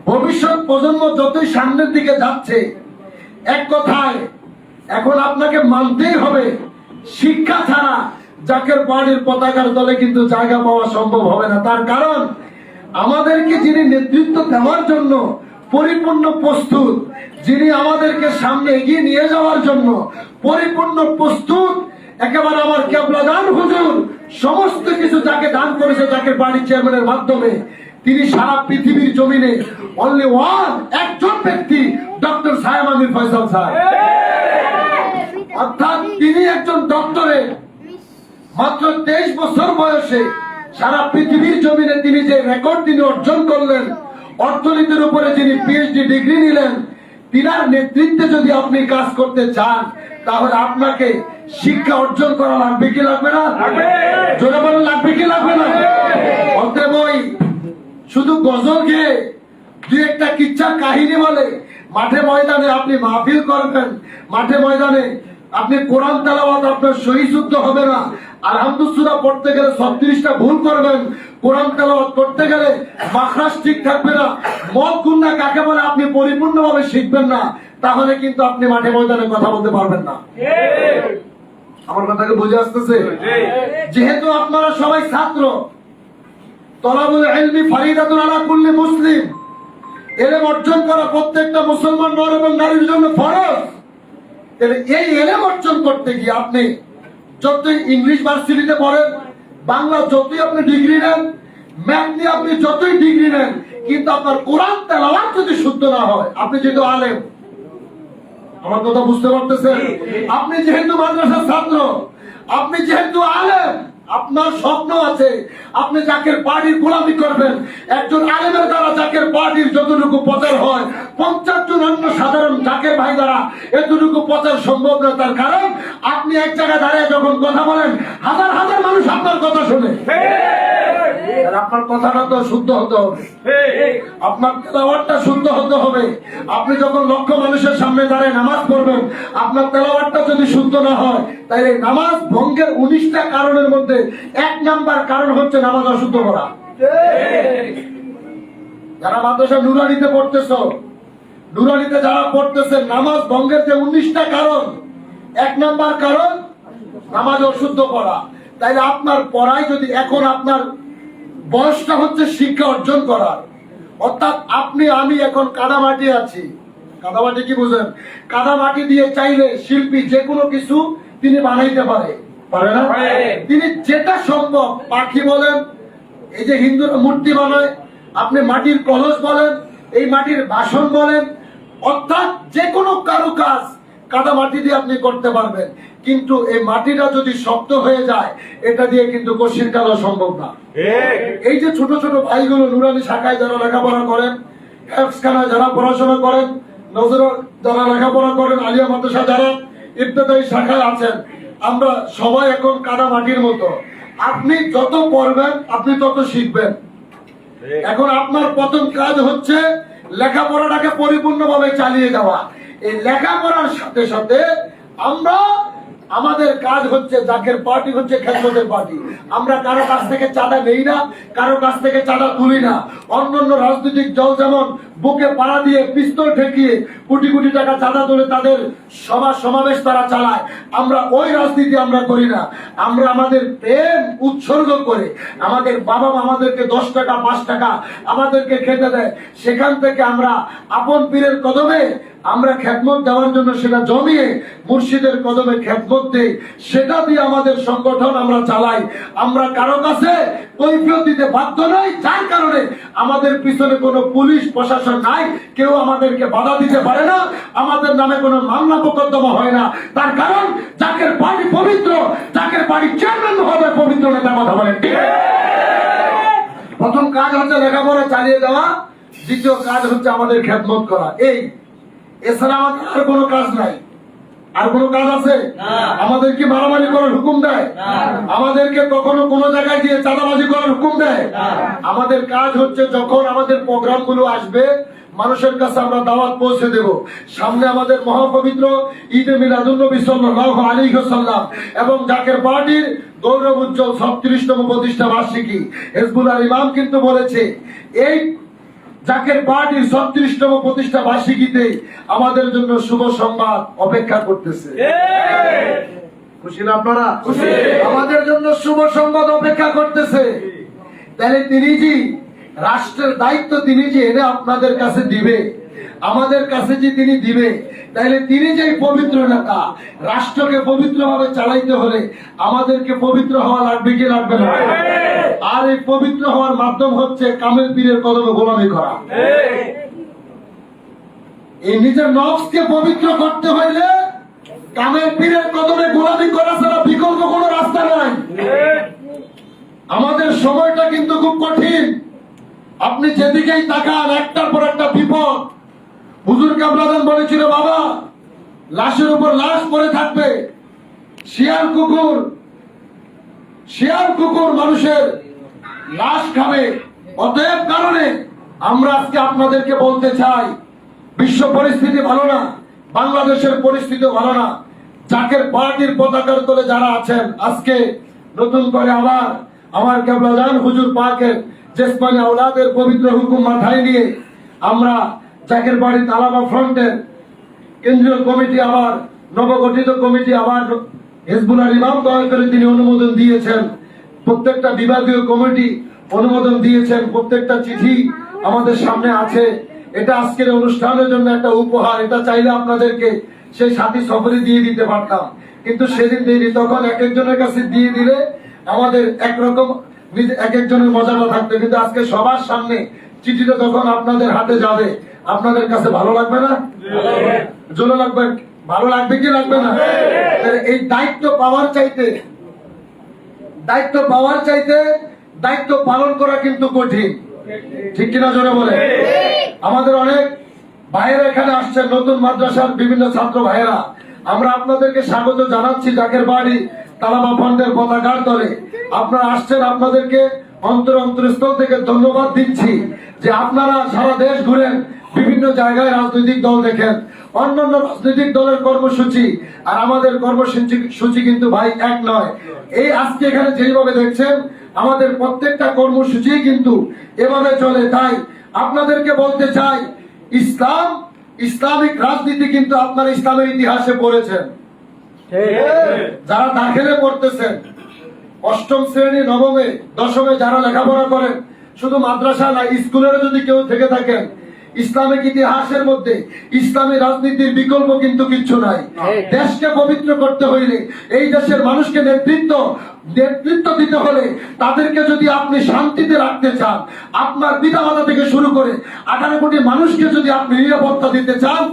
S6: ভবিষ্যৎ প্রজন্ম যতই সামনের দিকে যাচ্ছে, এক কথায় এখন আপনাকে মানতেই হবে, শিক্ষা ছাড়া জাকের পার্টির পতাকার দলে কিন্তু জায়গা পাওয়া সম্ভব হবে না। তার কারণ আমাদেরকে যিনি নেতৃত্ব দেওয়ার জন্য পরিপূর্ণ প্রস্তুত, যিনি আমাদেরকে সামনে এগিয়ে নিয়ে যাওয়ার জন্য পরিপূর্ণ প্রস্তুত, একেবারে আমার কেবলাদান হুজুর সমস্ত কিছু যাকে দান করেছে জাকের বাড়ির চেয়ারম্যানের মাধ্যমে, তিনি সারা পৃথিবীর জমিনে অনলি ওয়ান, একজন ব্যক্তি, ডক্টর সায়েম আমির ফয়সাল স্যার। অর্থাৎ তিনি একজন ডক্টরেট, মাত্র 23 বছর বয়সে সারা পৃথিবীর জমিনে তিনি যে রেকর্ড তিনি অর্জন করলেন, অর্থনীতির উপরে যিনি পিএইচডি ডিগ্রি নিলেন, তিনার নেতৃত্বে যদি আপনি কাজ করতে চান তাহলে আপনাকে শিক্ষা অর্জন করা লাগবে কি লাগবে না? জোরে বলেন লাগবে কি লাগবে না? অতএব ওই শুধু গজল গেয়ে দুই একটা কিচ্ছা কাহিনী বলে মাঠে ময়দানে আপনি মাহফিল করবেন, মাঠে ময়দানে আপনি কোরআন তেলাওয়াত আপনার সহি শুদ্ধ হবে না, আলহামদুলিল্লাহ পড়তে গেলে 36টা ভুল করবেন, কোরআন তেলাওয়াত করতে গেলে মাখরাজ ঠিক থাকবে না, মদ গুন্না কাকে বলে আপনি পরিপূর্ণভাবে শিখবেন না, তাহলে কিন্তু আপনি মাঠে ময়দানে কথা বলতে পারবেন না। আমার কথাকে বুঝে আসতেছে? যেহেতু আপনারা সবাই ছাত্র, তলাবুল ইলমি ফারিদাতুন আলা কুল্লি মুসলিম, ইলম অর্জন করা প্রত্যেকটা মুসলমান নর এবং নারীর জন্য ফরজ। তাহলে এই এলেম অর্জন করতে গিয়ে আপনি যতই ইংলিশ ভার্সিটিতে পড়েন, বাংলা যতই আপনি ডিগ্রি নেন, ম্যাথ নিয়ে আপনি যতই ডিগ্রি নেন, কিন্তু আপনার কোরআন তেলাওয়াত যদি শুদ্ধ না হয়, আপনি যেহেতু আলেম, আমার কথা বুঝতে পারতেছেন, আপনি যেহেতু মাদ্রাসার ছাত্র, আপনি যেহেতু আলেম, আপনার স্বপ্ন আছে আপনি জাকের পার্টির গোলামি করবেন। একজন আলেমের দ্বারা জাকের পার্টির যতটুকু প্রচার হয় 50 জন অন্য সাধারণ জাকের ভাই দ্বারা এতটুকু প্রচার সম্ভব না। তার কারণ আপনি এক জায়গায় দাঁড়িয়ে যখন কথা বলেন, হাজার হাজার মানুষ আপনার কথা শুনে। আর আপনার কথাটা তো শুদ্ধ হতে হবে, আপনার তেলাওয়াতটা শুদ্ধ হতে হবে। আপনি যখন লক্ষ মানুষের সামনে দাঁড়িয়ে নামাজ পড়বেন, আপনার তেলাওয়াতটা যদি শুদ্ধ না হয়, তাহলে নামাজ ভঙ্গের 19টা কারণের মধ্যে 1 নাম্বার কারণ হচ্ছে নামাজ অশুদ্ধ করা। যারা মাদ্রাসা নুরানিতে পড়তেছ, নুরানিতে যারা পড়তেছেন, নামাজ ভঙ্গের যে 19টা কারণ, 1 নাম্বার কারণ নামাজ অশুদ্ধ করা। তাইলে আপনার পড়ায় যদি এখন আপনার বয়সটা হচ্ছে শিক্ষা অর্জন করার, অর্থাৎ আপনি আমি এখন কাদামাটি আছি। কাদামাটি কি বুঝেন? কাদামাটি দিয়ে চাইলে শিল্পী যে কোনো কিছু তিনি বানাইতে পারে না? তিনি যেটা সম্ভব, পাখি বলেন, এই যে হিন্দুরা মূর্তি বানায়, আপনি মাটির কলস বলেন, এই মাটির বাসন বলেন, অর্থাৎ যে কোনো কারুকাজ কাদামাটি দিয়ে আপনি করতে পারবেন। কিন্তু এই মাটিটা যদি শক্ত হয়ে যায়, এটা দিয়ে কিন্তু কঠিন কালো সম্ভব না। এই যে ছোট ছোট ভাইগুলো নুরানি শাখায় যারা লেখাপড়া করেন, হেফজখানায় যারা পড়াশোনা করেন, নজরুল যারা লেখাপড়া করেন, আলিয়া মাদ্রাসা যারা ইবতেদায়ী শাখায় আছেন, আমরা সবাই এখন কাদা মাটির মতো। আপনি যত পড়বেন আপনি তত শিখবেন। এখন আপনার প্রথম কাজ হচ্ছে লেখাপড়াটাকে পরিপূর্ণভাবে চালিয়ে যাওয়া। এই লেখাপড়ার সাথে সাথে আমরা আমাদের কাজ হচ্ছে, জাকের পার্টি হচ্ছে খেদমতের পার্টি। আমরা কারো কাছ থেকে চাঁদা নেই না, কারো কাছ থেকে চাঁদা তুলি না। অন্যান্য রাজনৈতিক দল যেমন বুকে পাড়া দিয়ে পিস্তল ঠেকিয়ে কোটি কোটি টাকা চাঁদা তুলে তাদের সভা সমাবেশ তারা চালায়, আমরা ওই রাজনীতি আমরা করি না। আমরা আমাদের প্রেম উৎসর্গ করে, আমাদের বাবা মা আমাদেরকে 10 টাকা 5 টাকা আমাদেরকে খেতে দেয়, সেখান থেকে আমরা আপন পীরের কদমে আমরা খেদমত দেওয়ার জন্য সেটা জমিয়ে মুর্শিদের কদমে খেদমত দেই, সেটা দিয়ে আমাদের সংগঠন আমরা চালাই। আমরা কারো কাছে কৈফিয়ত দিতে বাধ্য নই, যার কারণে আমাদের পিছনে কোনো পুলিশ প্রশাসন নাই, কেউ আমাদেরকে বাধা দিতে পারে না, আমাদের নামে কোনো মামলা মোকদ্দমা হয় না। তার কারণ জাকের পার্টি পবিত্র, জাকের পার্টি চেয়ারম্যান হবে পবিত্র নেতা। কথা বলেন ঠিক? প্রথম কাজ হচ্ছে লেখাপড়া চালিয়ে যাওয়া, দ্বিতীয় কাজ হচ্ছে আমাদের খেদমত করা। এই এছাড়া আমাদের আর কোনো কাজ নাই। আর কোনো কাজ আছে? আমাদেরকে মারামারি করার হুকুম দেয়? আমাদেরকে কখনো কোনো জায়গায় গিয়ে চাঁদাবাজি করার হুকুম দেয়? আমাদের কাজ হচ্ছে যখন আমাদের প্রোগ্রাম গুলো আসবে, মানুষের কাছে আমরা দাওয়াত পৌঁছে দেব। সামনে আমাদের মহাপবিত্র ঈদে মিলাদুন নবী সাল্লাল্লাহু আলাইহি ওয়াসাল্লাম এবং জাকের পার্টির গৌরব উজ্জ্বল 36তম প্রতিষ্ঠা বার্ষিকী। হিজবুল্লাহর ইমাম কিন্তু বলেছে, এই জাকের পার্টির 36তম প্রতিষ্ঠা বার্ষিকীতে আমাদের জন্য শুভ সংবাদ অপেক্ষা করতেছে। খুশি না আপনারা? আমাদের জন্য শুভ সংবাদ অপেক্ষা করতেছে। তাহলে তিনি যে রাষ্ট্রের দায়িত্ব তিনি যে এনে আপনাদের কাছে দিবে, আমাদের কাছে যে তিনি দিবে, তাহলে তিনি যে পবিত্র নেতা, রাষ্ট্রকে পবিত্র ভাবে চালাইতে হলে আমাদেরকে পবিত্র হওয়া লাগবে কি লাগবে না? আর এই পবিত্র হওয়ার মাধ্যম হচ্ছে কামেল পীরের কদমে গোলামি করা। এই নিজের নফসকে পবিত্র করতে হইলে কামেল পীরের কদমে গোলামি করা ছাড়া বিকল্প কোনো রাস্তা নাই। আমাদের সময়টা কিন্তু খুব কঠিন। আপনি যেদিকেই তাকান একটার পর একটা বিপদ। হুজুর কাবলাদান বলেছিল, বাবা লাশের উপর লাশ পড়ে থাকবে, শিয়াল কুকুর মানুষের লাশ খাবে। অতএব কারণে আমরা আজকে আপনাদেরকে বলতে চাই, বিশ্ব পরিস্থিতি ভালো না, বাংলাদেশের পরিস্থিতি ভালো না। জাকের পার্টির পতাকার তলে যারা আছেন, আজকে নতুন করে আবার আমার কাবলাদান হুজুর পাকের জেসমানি আওলাদের পবিত্র হুকুম মাথায় নিয়ে আমরা জাকের বাড়ি তালাবা ফ্রন্টের কেন্দ্রীয় কমিটি, আবার নবগঠিত কমিটি, আবার হিজবুল্লাহর ইমাম দয়া করে তিনি অনুমোদন দিয়েছেন। প্রত্যেকটা বিভাগীয় কমিটি অনুমোদন দিয়েছেন, প্রত্যেকটা চিঠি আমাদের সামনে আছে। এটা আজকের অনুষ্ঠানের জন্য একটা উপহার। এটা চাইলে আপনাদেরকে সেই সাথী সফরে দিয়ে দিতে পারতাম, কিন্তু সেদিন দিইনি। তখন এক একজনের কাছে দিয়ে দিলে আমাদের একরকম এক একজনের মজাটা থাকতো, কিন্তু আজকে সবার সামনে চিঠিটা যখন আপনাদের হাতে যাবে, আপনাদের কাছে ভালো লাগবে না? জোরে লাগবে, ভালো লাগবে কি লাগবে না? এই দায়িত্ব পাওয়ার চাইতে দায়িত্ব পালন করা কিন্তু কঠিন, ঠিক কিনা জোরে বলে? আমাদের অনেক ভাইয়েরা এখানে আসছে, নতুন মাদ্রাসার বিভিন্ন ছাত্র ভাইয়েরা, আমরা আপনাদেরকে স্বাগত জানাচ্ছি জাকের বাড়ি তালাবা ফান্ডের পতাকার তলে। আপনারা আসছেন, আপনাদেরকে অন্তরস্থল থেকে ধন্যবাদ দিচ্ছি যে আপনারা সারা দেশ ঘুরেন, বিভিন্ন জায়গায় রাজনৈতিক দল দেখেন, অন্যান্য রাজনৈতিক দলের কর্মসূচি আর আমাদের কর্মসূচি কিন্তু ভাই এক নয়। এই আজকে এখানে যেভাবে দেখছেন আমাদের প্রত্যেকটা কর্মসূচি কিন্তু এভাবে চলে। তাই আপনাদেরকে বলতে চাই, ইসলামিক রাজনীতি কিন্তু আপনারা ইসলামের ইতিহাসে পড়েছেন। যারা দাখিলে পড়তেছেন, অষ্টম শ্রেণী, নবমে, দশমে যারা লেখাপড়া করেন, শুধু মাদ্রাসা না, স্কুলের যদি কেউ থেকে থাকেন, ইসলামিক ইতিহাসের মধ্যে ইসলামী রাজনীতির বিকল্প কিন্তু কিচ্ছু নাই। দেশকে পবিত্র করতে হইলে, এই দেশের মানুষকে নেতৃত্ব দিতে হলে, তাদেরকে যদি আপনি শান্তিতে রাখতে চান, আপনার পিতামাতা থেকে শুরু করে 18 কোটি মানুষকে যদি আপনি নিরাপত্তা দিতে চান,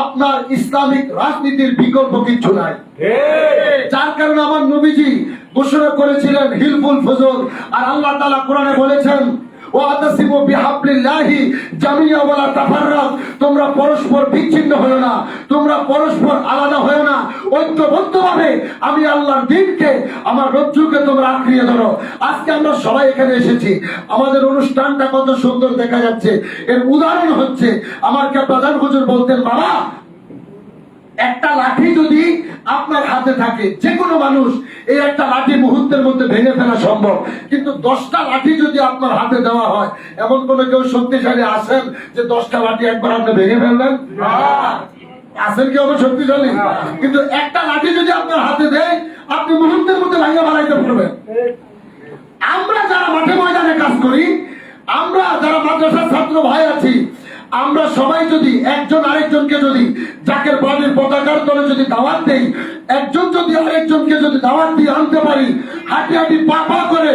S6: আপনার ইসলামিক রাজনীতির বিকল্প কিচ্ছু নাই। যার কারণে আমার নবীজি ঘোষণা করেছিলেন হিলফুল ফজল, আর আল্লাহ তাআলা কোরআনে বলেছেন ওয়াতাসিমু বিহাবলিল্লাহি জামিয়া ওয়ালা তাফাররাক, তোমরা পরস্পর বিচ্ছিন্ন হয়ো না, তোমরা পরস্পর আলাদা হয়ো না, ঐক্যবদ্ধভাবে আমি আল্লাহর দ্বীনকে, আমার রজ্জুকে তোমরা আঁকড়িয়ে ধরো। আজকে আমরা সবাই এখানে এসেছি, আমাদের অনুষ্ঠানটা কত সুন্দর দেখা যাচ্ছে। এর উদাহরণ হচ্ছে আমার প্রধান হুজুর বলতেন, বাবা একটা লাঠি যদি আপনার হাতে থাকে, যে কোনো মানুষ এই একটা লাঠি মুহূর্তের মধ্যে ভেঙে ফেলা সম্ভব, কিন্তু 10টা লাঠি যদি আপনার হাতে দেওয়া হয়, এমন কোন কেউ শক্তিশালী আছেন যে 10টা লাঠি একবার আপনি ভেঙে ফেলবেন? আছেন কেউ শক্তিশালী? কিন্তু একটা লাঠি যদি আপনার হাতে দেয়, আপনি মুহূর্তের মধ্যে ভেঙে ফেলাইতে পারবেন। আমরা যারা মাঠে ময়দানে কাজ করি, আমরা যারা মাদ্রাসার ছাত্র ভাই আছি, আমরা সবাই যদি একজন আরেকজনকে যদি জাকের বাড়ির পতাকার তলে যদি দাওয়াত দেই, একজন যদি আরেকজনকে যদি দাওয়াত দিয়ে আনতে পারি, হাঁটি হাঁটি পা পা করে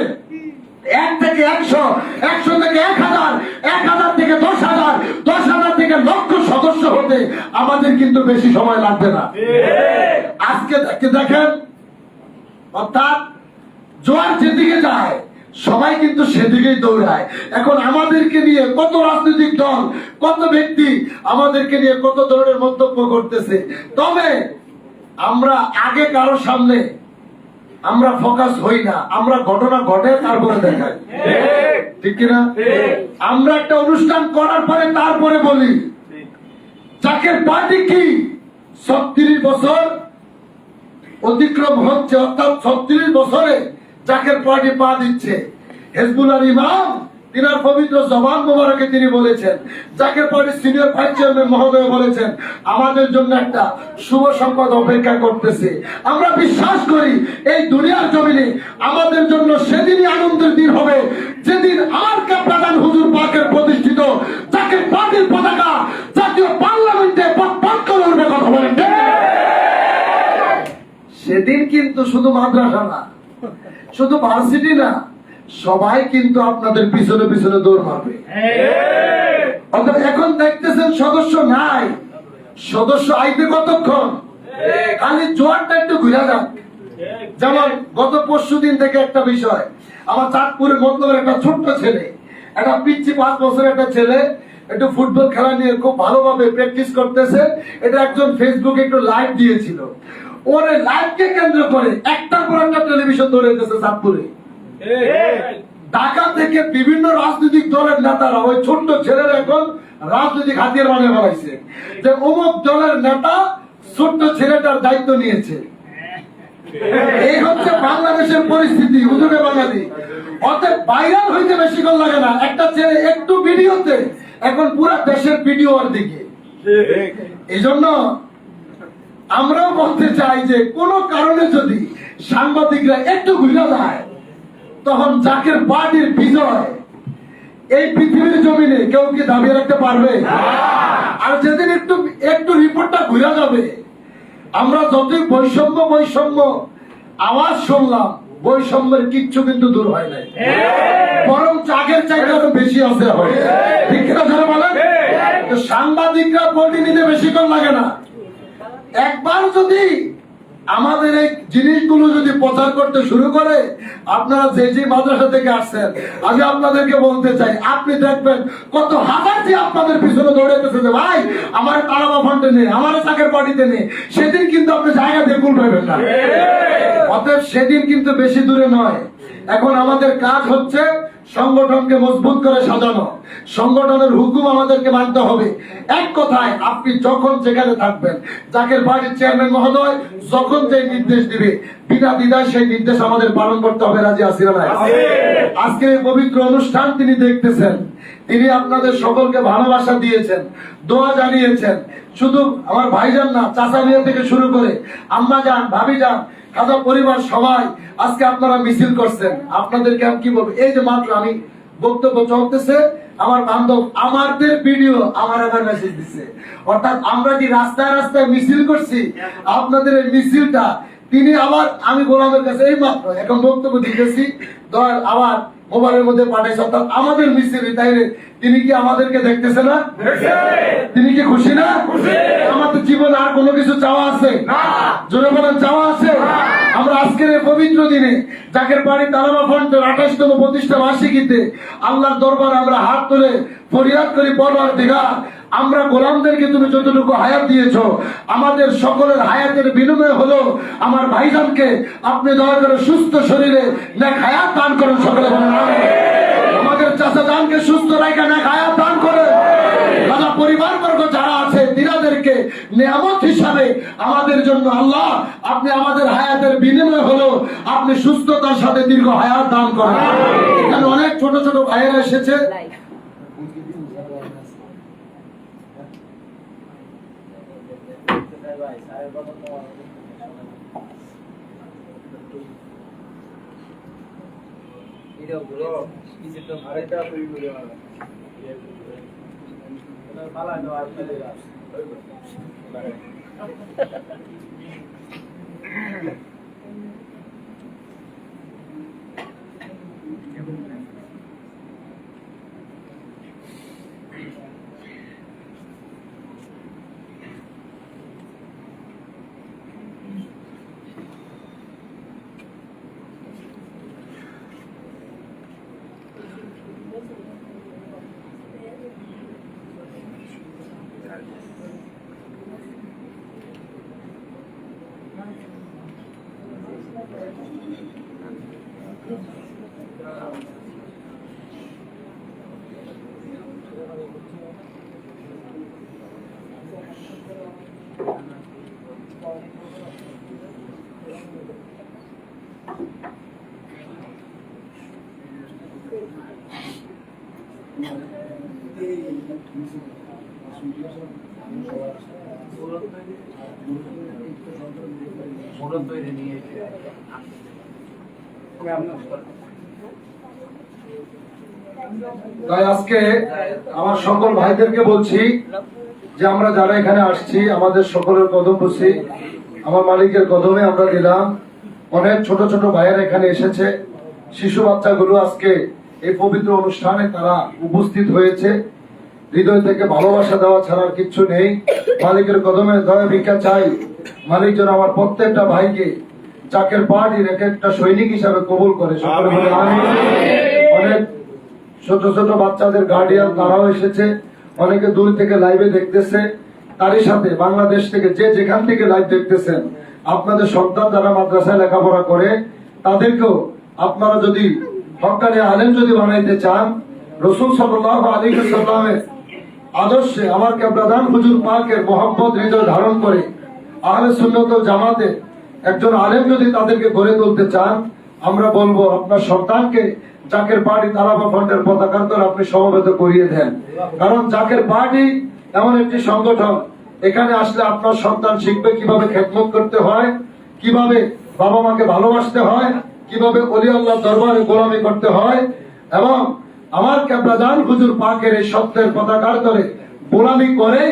S6: 1 থেকে 100, 100 থেকে 1000, 1000 থেকে 10,000, 10,000 থেকে লক্ষ সদস্য হতে আমাদের কিন্তু বেশি সময় লাগবে না। আজকে দেখেন, অর্থাৎ জোয়ার যেদিকে যায় সবাই কিন্তু সেদিকেই দৌড়ায়। এখন আমাদেরকে নিয়ে কত রাজনৈতিক দল, কত ব্যক্তি আমাদেরকে নিয়ে কত ধরনের মন্তব্য করতেছে, তবে আমরা আগে কারো সামনে আমরা ফোকাস হই না, আমরা ঘটনা ঘটে তারপরে দেখাই, ঠিক কিনা? আমরা একটা অনুষ্ঠান করার পরে তারপরে বলি জাকের পার্টি কি 36 বছর অতিক্রম হচ্ছে, অর্থাৎ 36 বছরে জাকের পার্টি পা দিচ্ছে। হেজবুল্লাহর ইমাম তিনার পবিত্র জবান মোবারকে তিনি বলেছেন, জাকের পার্টির সিনিয়র ভাইস চেয়ারম্যান মহোদয় বলেছেন, আমাদের জন্য একটা শুভ সংবাদ অপেক্ষা করতেছে। আমরা বিশ্বাস করি এই দুনিয়ার জমিনে আমাদের জন্য সেদিনই আনন্দের দিন হবে, যেদিন আমার প্রধান হুজুর পাকের প্রতিষ্ঠিত জাকের পার্টির পতাকা জাতীয় পার্লামেন্টে পথ করে উঠবে। কথা বলেন, সেদিন কিন্তু শুধু মাদ্রাসা না, শুধু ভার্সিটি না, সবাই কিন্তু আপনাদের পিছনে পিছনে দৌড় মারবে। অর্থাৎ এখন দেখতেছেন সদস্য নাই, সদস্য আইতে কতক্ষণ, খালি জোয়ারটা একটু ঘুরে যাক। যেমন গত পরশুদিন থেকে একটা বিষয়, আমার চাঁদপুরের মতলবের একটা ছোট্ট ছেলে, একটা পিচ্ছি 5 বছরের একটা ছেলে, একটু ফুটবল খেলা নিয়ে খুব ভালোভাবে প্র্যাকটিস করতেছে। এটা একজন ফেসবুকে একটু লাইভ দিয়েছিল, ওর লাইভকে কেন্দ্র করে একটার পর একটা টেলিভিশন ধরে রেখেছে চাঁদপুরে। ঢাকা থেকে বিভিন্ন রাজনৈতিক দলের নেতারা ওই ছোট্ট ছেলের এখন রাজনৈতিক হাতিয়ার বানিয়ে ফেলাইছে, যে অমুক দলের নেতা ছোট্ট ছেলেটার দায়িত্ব নিয়েছে। এই হচ্ছে বাংলাদেশের পরিস্থিতি, হুজুরে বাঙালি। অতএব ভাইরাল হইতে বেশিক্ষণ লাগে না, একটা ছেলে একটু ভিডিওতে এখন পুরো দেশের ভিডিও ওর দিকে। এই জন্য আমরাও বলতে চাই যে কোন কারণে যদি সাংবাদিকরা একটু ঘুরে যায়, তখন জাকের পার্টির বিজয় এই পৃথিবীর জমিনে কেউ কি দাবি রাখতে পারবে? আর যেদিন একটু রিপোর্টটা ঘুরে যাবে, আমরা যতই বৈষম্য বৈষম্য আওয়াজ শুনলাম, বৈষম্যের কিচ্ছু কিন্তু দূর হয় নাই, বরং আগের চাইতে আরো বেশি আছে। হয় ঠিক কিনা যারা বলেন? তো সাংবাদিকরা পোল্ট্রি নিতে বেশিক্ষণ লাগে না। একবার যদি আমাদের এই জিনিসগুলো যদি প্রচার করতে শুরু করে, আপনারা যে যে মাদ্রাসা থেকে আসছেন, আমি আপনাদেরকে বলতে চাই, আপনি দেখবেন কত হাজার যে আপনাদের পিছনে দৌড়াইতেছে যে ভাই আমার তারাবা ফান্ডে নেই, আমার চাকের পার্টিতে নেই, সেদিন কিন্তু আপনি জায়গা দিয়ে ভুল পাবেন না। অতএব সেদিন কিন্তু বেশি দূরে নয়। এখন আমাদের কাজ হচ্ছে সংগঠনকে মজবুত করে সাজানো, সংগঠনের হুকুম আমাদেরকে মানতে হবে। এক কথায়, আপনি যখন যেখানে থাকবেন, জাকের পার্টির চেয়ারম্যান মহোদয় যখন যে নির্দেশ দিবে, বিনা দ্বিধায় সেই নির্দেশ আমাদের পালন করতে হবে। রাজি আছি না নাই? আজকের এই পবিত্র অনুষ্ঠান তিনি দেখতেছেন, তিনি আপনাদের সকলকে ভালোবাসা দিয়েছেন, দোয়া জানিয়েছেন। শুধু আমার ভাইজান না, চাচা মিয়া থেকে শুরু করে আম্মা যান, ভাবি যান, খাজা পরিবার সবাই আজকে আপনারা মিছিল করছেন। আপনাদেরকে আমি কি বলবো, এই যে মাত্র আমি বক্তব্য চলতেছে, আমার বান্ধব আমাদের ভিডিও আমার মেসেজ দিচ্ছে, অর্থাৎ আমরা যে রাস্তায় রাস্তায় মিছিল করছি, আপনাদের এই মিছিলটা তিনি আবার, আমি গোলামের কাছে এই মাত্র এখন বক্তব্য দিতেছি, আবার মোবাইলের মধ্যে পাঠাইছে, অর্থাৎ আমাদের মিছিল। তাই তিনি কি আমাদেরকে দেখতেছে না? তিনি কি খুশি না? আমাদের জীবনে আর কোনো কিছু চাওয়া আছে? জোরে বলেন, চাওয়া আছে? আমরা আজকের এই পবিত্র দিনে জাকের বাড়ি তালাবা ফান্ডের 28তম প্রতিষ্ঠা বার্ষিকীতে আল্লাহর দরবারে আমরা হাত তুলে ফরিয়াদ করি, পরওয়ারদিগার, আমরা গোলামদেরকে তুমি যতটুকু হায়াত দিয়েছ, আমাদের সকলের হায়াতের বিনিময় হলো আমার ভাইজানকে আপনি দয়া করে সুস্থ শরীরে নেক হায়াত দান করেন। সকলে বলেন আমিন। আমাদের চাচা জানকে সুস্থ রাখা নেক হায়াত দান করে, দাদা পরিবারবর্গ যারা আছে তিনাদেরকে নিয়ামত হিসাবে আমাদের জন্য আল্লাহ আপনি আমাদের হায়াতের বিনিময় হলো আপনি সুস্থতার সাথে দীর্ঘ হায়াত দান করেন। এখানে অনেক ছোট ছোট ভাইয়েরা এসেছে, তাই আজকে আমার সকল ভাইদেরকে বলছি যে আমরা যারা এখানে আসছি, আমাদের সকলের কদম বসি আমার মালিকের কদমে আমরা দিলাম। অনেক ছোট ছোট ভাইয়েরা এখানে এসেছে, শিশু বাচ্চাগুলো আজকে এই পবিত্র অনুষ্ঠানে তারা উপস্থিত হয়েছে। হৃদয় থেকে ভালোবাসা দেওয়া ছাড়ার কিচ্ছু নেই। মালিকের কদমে দয়া ভিক্ষা চাই, মালিক যেন আমার প্রত্যেকটা ভাইকে জাকের পার্টির এক একটা সৈনিক হিসাবে কবুল করে। সকলে বলে আমিন। অনেক ছোট ছোট বাচ্চাদের গার্ডিয়ান তারাও এসেছে, অনেকে দূর থেকে লাইভে দেখতেছে। তারই সাথে বাংলাদেশ থেকে যে যেখান থেকে লাইভ দেখতেছেন, আপনাদের সন্তান যারা মাদ্রাসায় লেখাপড়া করে তাদেরকেও আপনারা যদি হক্কানি আলেম যদি বানাইতে চান, রাসূল সাল্লাল্লাহু আলাইহি ওয়াসাল্লামের আদর্শে আমার কেবলাদান হুজুর পাকের মোহাম্মদ হৃদয় ধারণ করে আহলে সুন্নাত ওয়াল জামাতে একজন আলেম যদি তাদেরকে গড়ে তুলতে চান, আমরা বলবো আপনার সন্তানকে জাকের পার্টি তালাবা ফান্ডের পতাকার তলে আপনি সমবেত করিয়ে দেন। কারণ জাকের পার্টি এমন একটি সংগঠন, এখানে আসলে আপনার সন্তান শিখবে কিভাবে খেদমত করতে হয়, কিভাবে বাবা মাকে ভালোবাসতে হয়, কিভাবে ওলি আল্লাহ দরবারে গোলামি করতে হয়, এবং আমার কেবলাদান হুজুর পাকের এই সত্যের পতাকার তলে গোলামি করে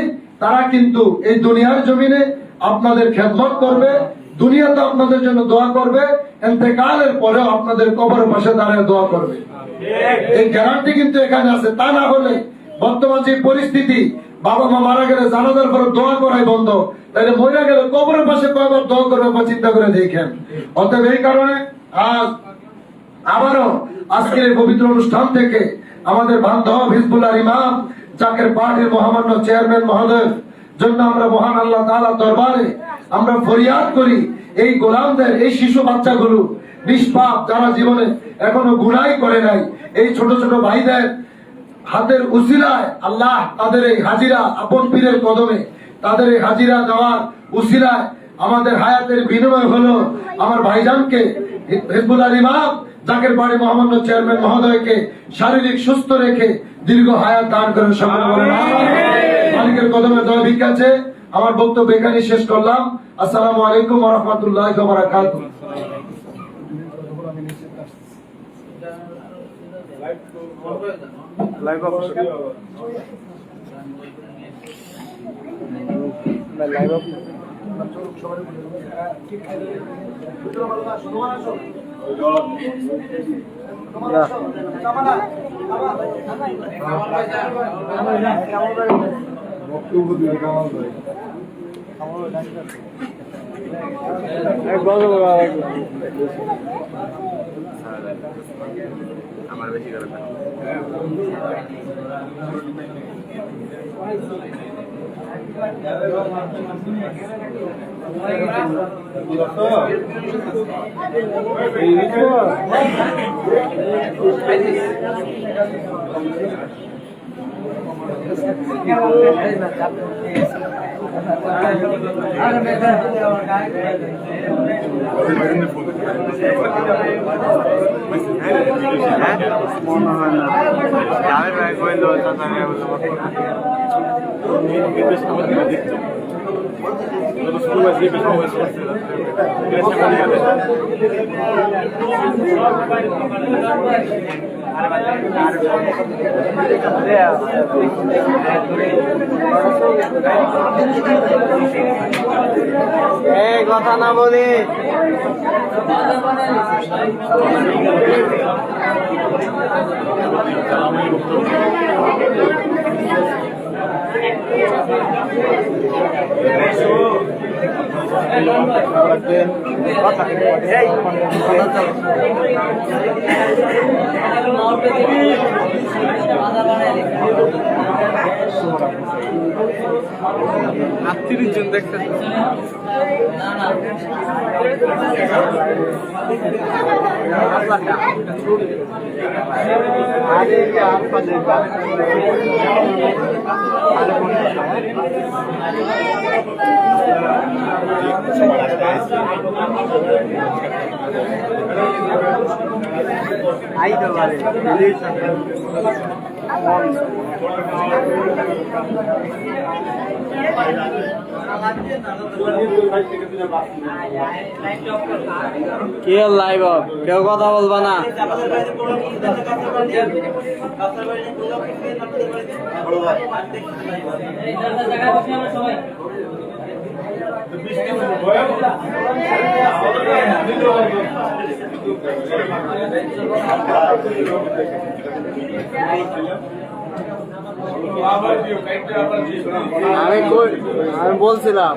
S6: তারা কিন্তু এই দুনিয়ার জমিনে আপনাদের খেদমত করবে, দুনিয়াতে আপনাদের জন্য দোয়া করবে, ইন্তেকালের পরেও আপনাদের কবরের পাশে দাঁড়িয়ে দোয়া করবে। এই গ্যারান্টি কিন্তু এখানে আছে। তা না হলে বর্তমান যে পরিস্থিতি, বাবা মা মারা গেলে জানাজার পরে দোয়া করাই বন্ধ, তাহলে মরে গেলে কবরের পাশে কয়বার দোয়া করবে বা চিন্তা করে দেখেন। অতএব এই কারণে আজ আবারও আজকের এই পবিত্র অনুষ্ঠান থেকে আমাদের বান্ধব হিজবুল্লাহর ইমাম জাকের পার্টির মহামান্য চেয়ারম্যান মহোদয় জন্য আমরা মহান আল্লাহ তাআলা দরবারে আমরা ফরিয়াদ করি, এই গোলামদের, এই শিশু বাচ্চাগুলো নিষ্পাপ, যারা জীবনে এখনো গুনাই করে নাই, এই ছোট ছোট ভাইদের হাতের উসিলায় আল্লাহ তাদের এই হাজিরা, আপন পীরের কদমে তাদের এই হাজিরা দেওয়ার উসিলায় আমাদের হায়াতের বিনিময় হলো আমার ভাইজানকে হিজবুল্লাহর ইমাম জাকের বাড়ি মহামান্য চেয়ারম্যান মহোদয়কে শারীরিক সুস্থ রেখে দীর্ঘ হায়াত দান করেন। সকলে বলেন আমিন। মালিকের কদমে দোয়া ভিক্ষা আছে। আমার বক্তব্য এখানে শেষ করলাম। আসসালামু আলাইকুম ওয়া রাহমাতুল্লাহি ওয়া বারাকাতুহু।
S7: কথা না বলি আত্মীয় জন দেখতে আইতে পারে কে লাইভ কেউ কথা বলবা না। আমি বলছিলাম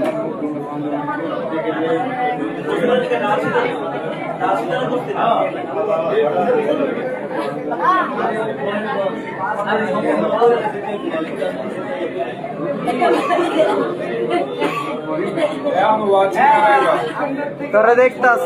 S7: তোরা দেখতাস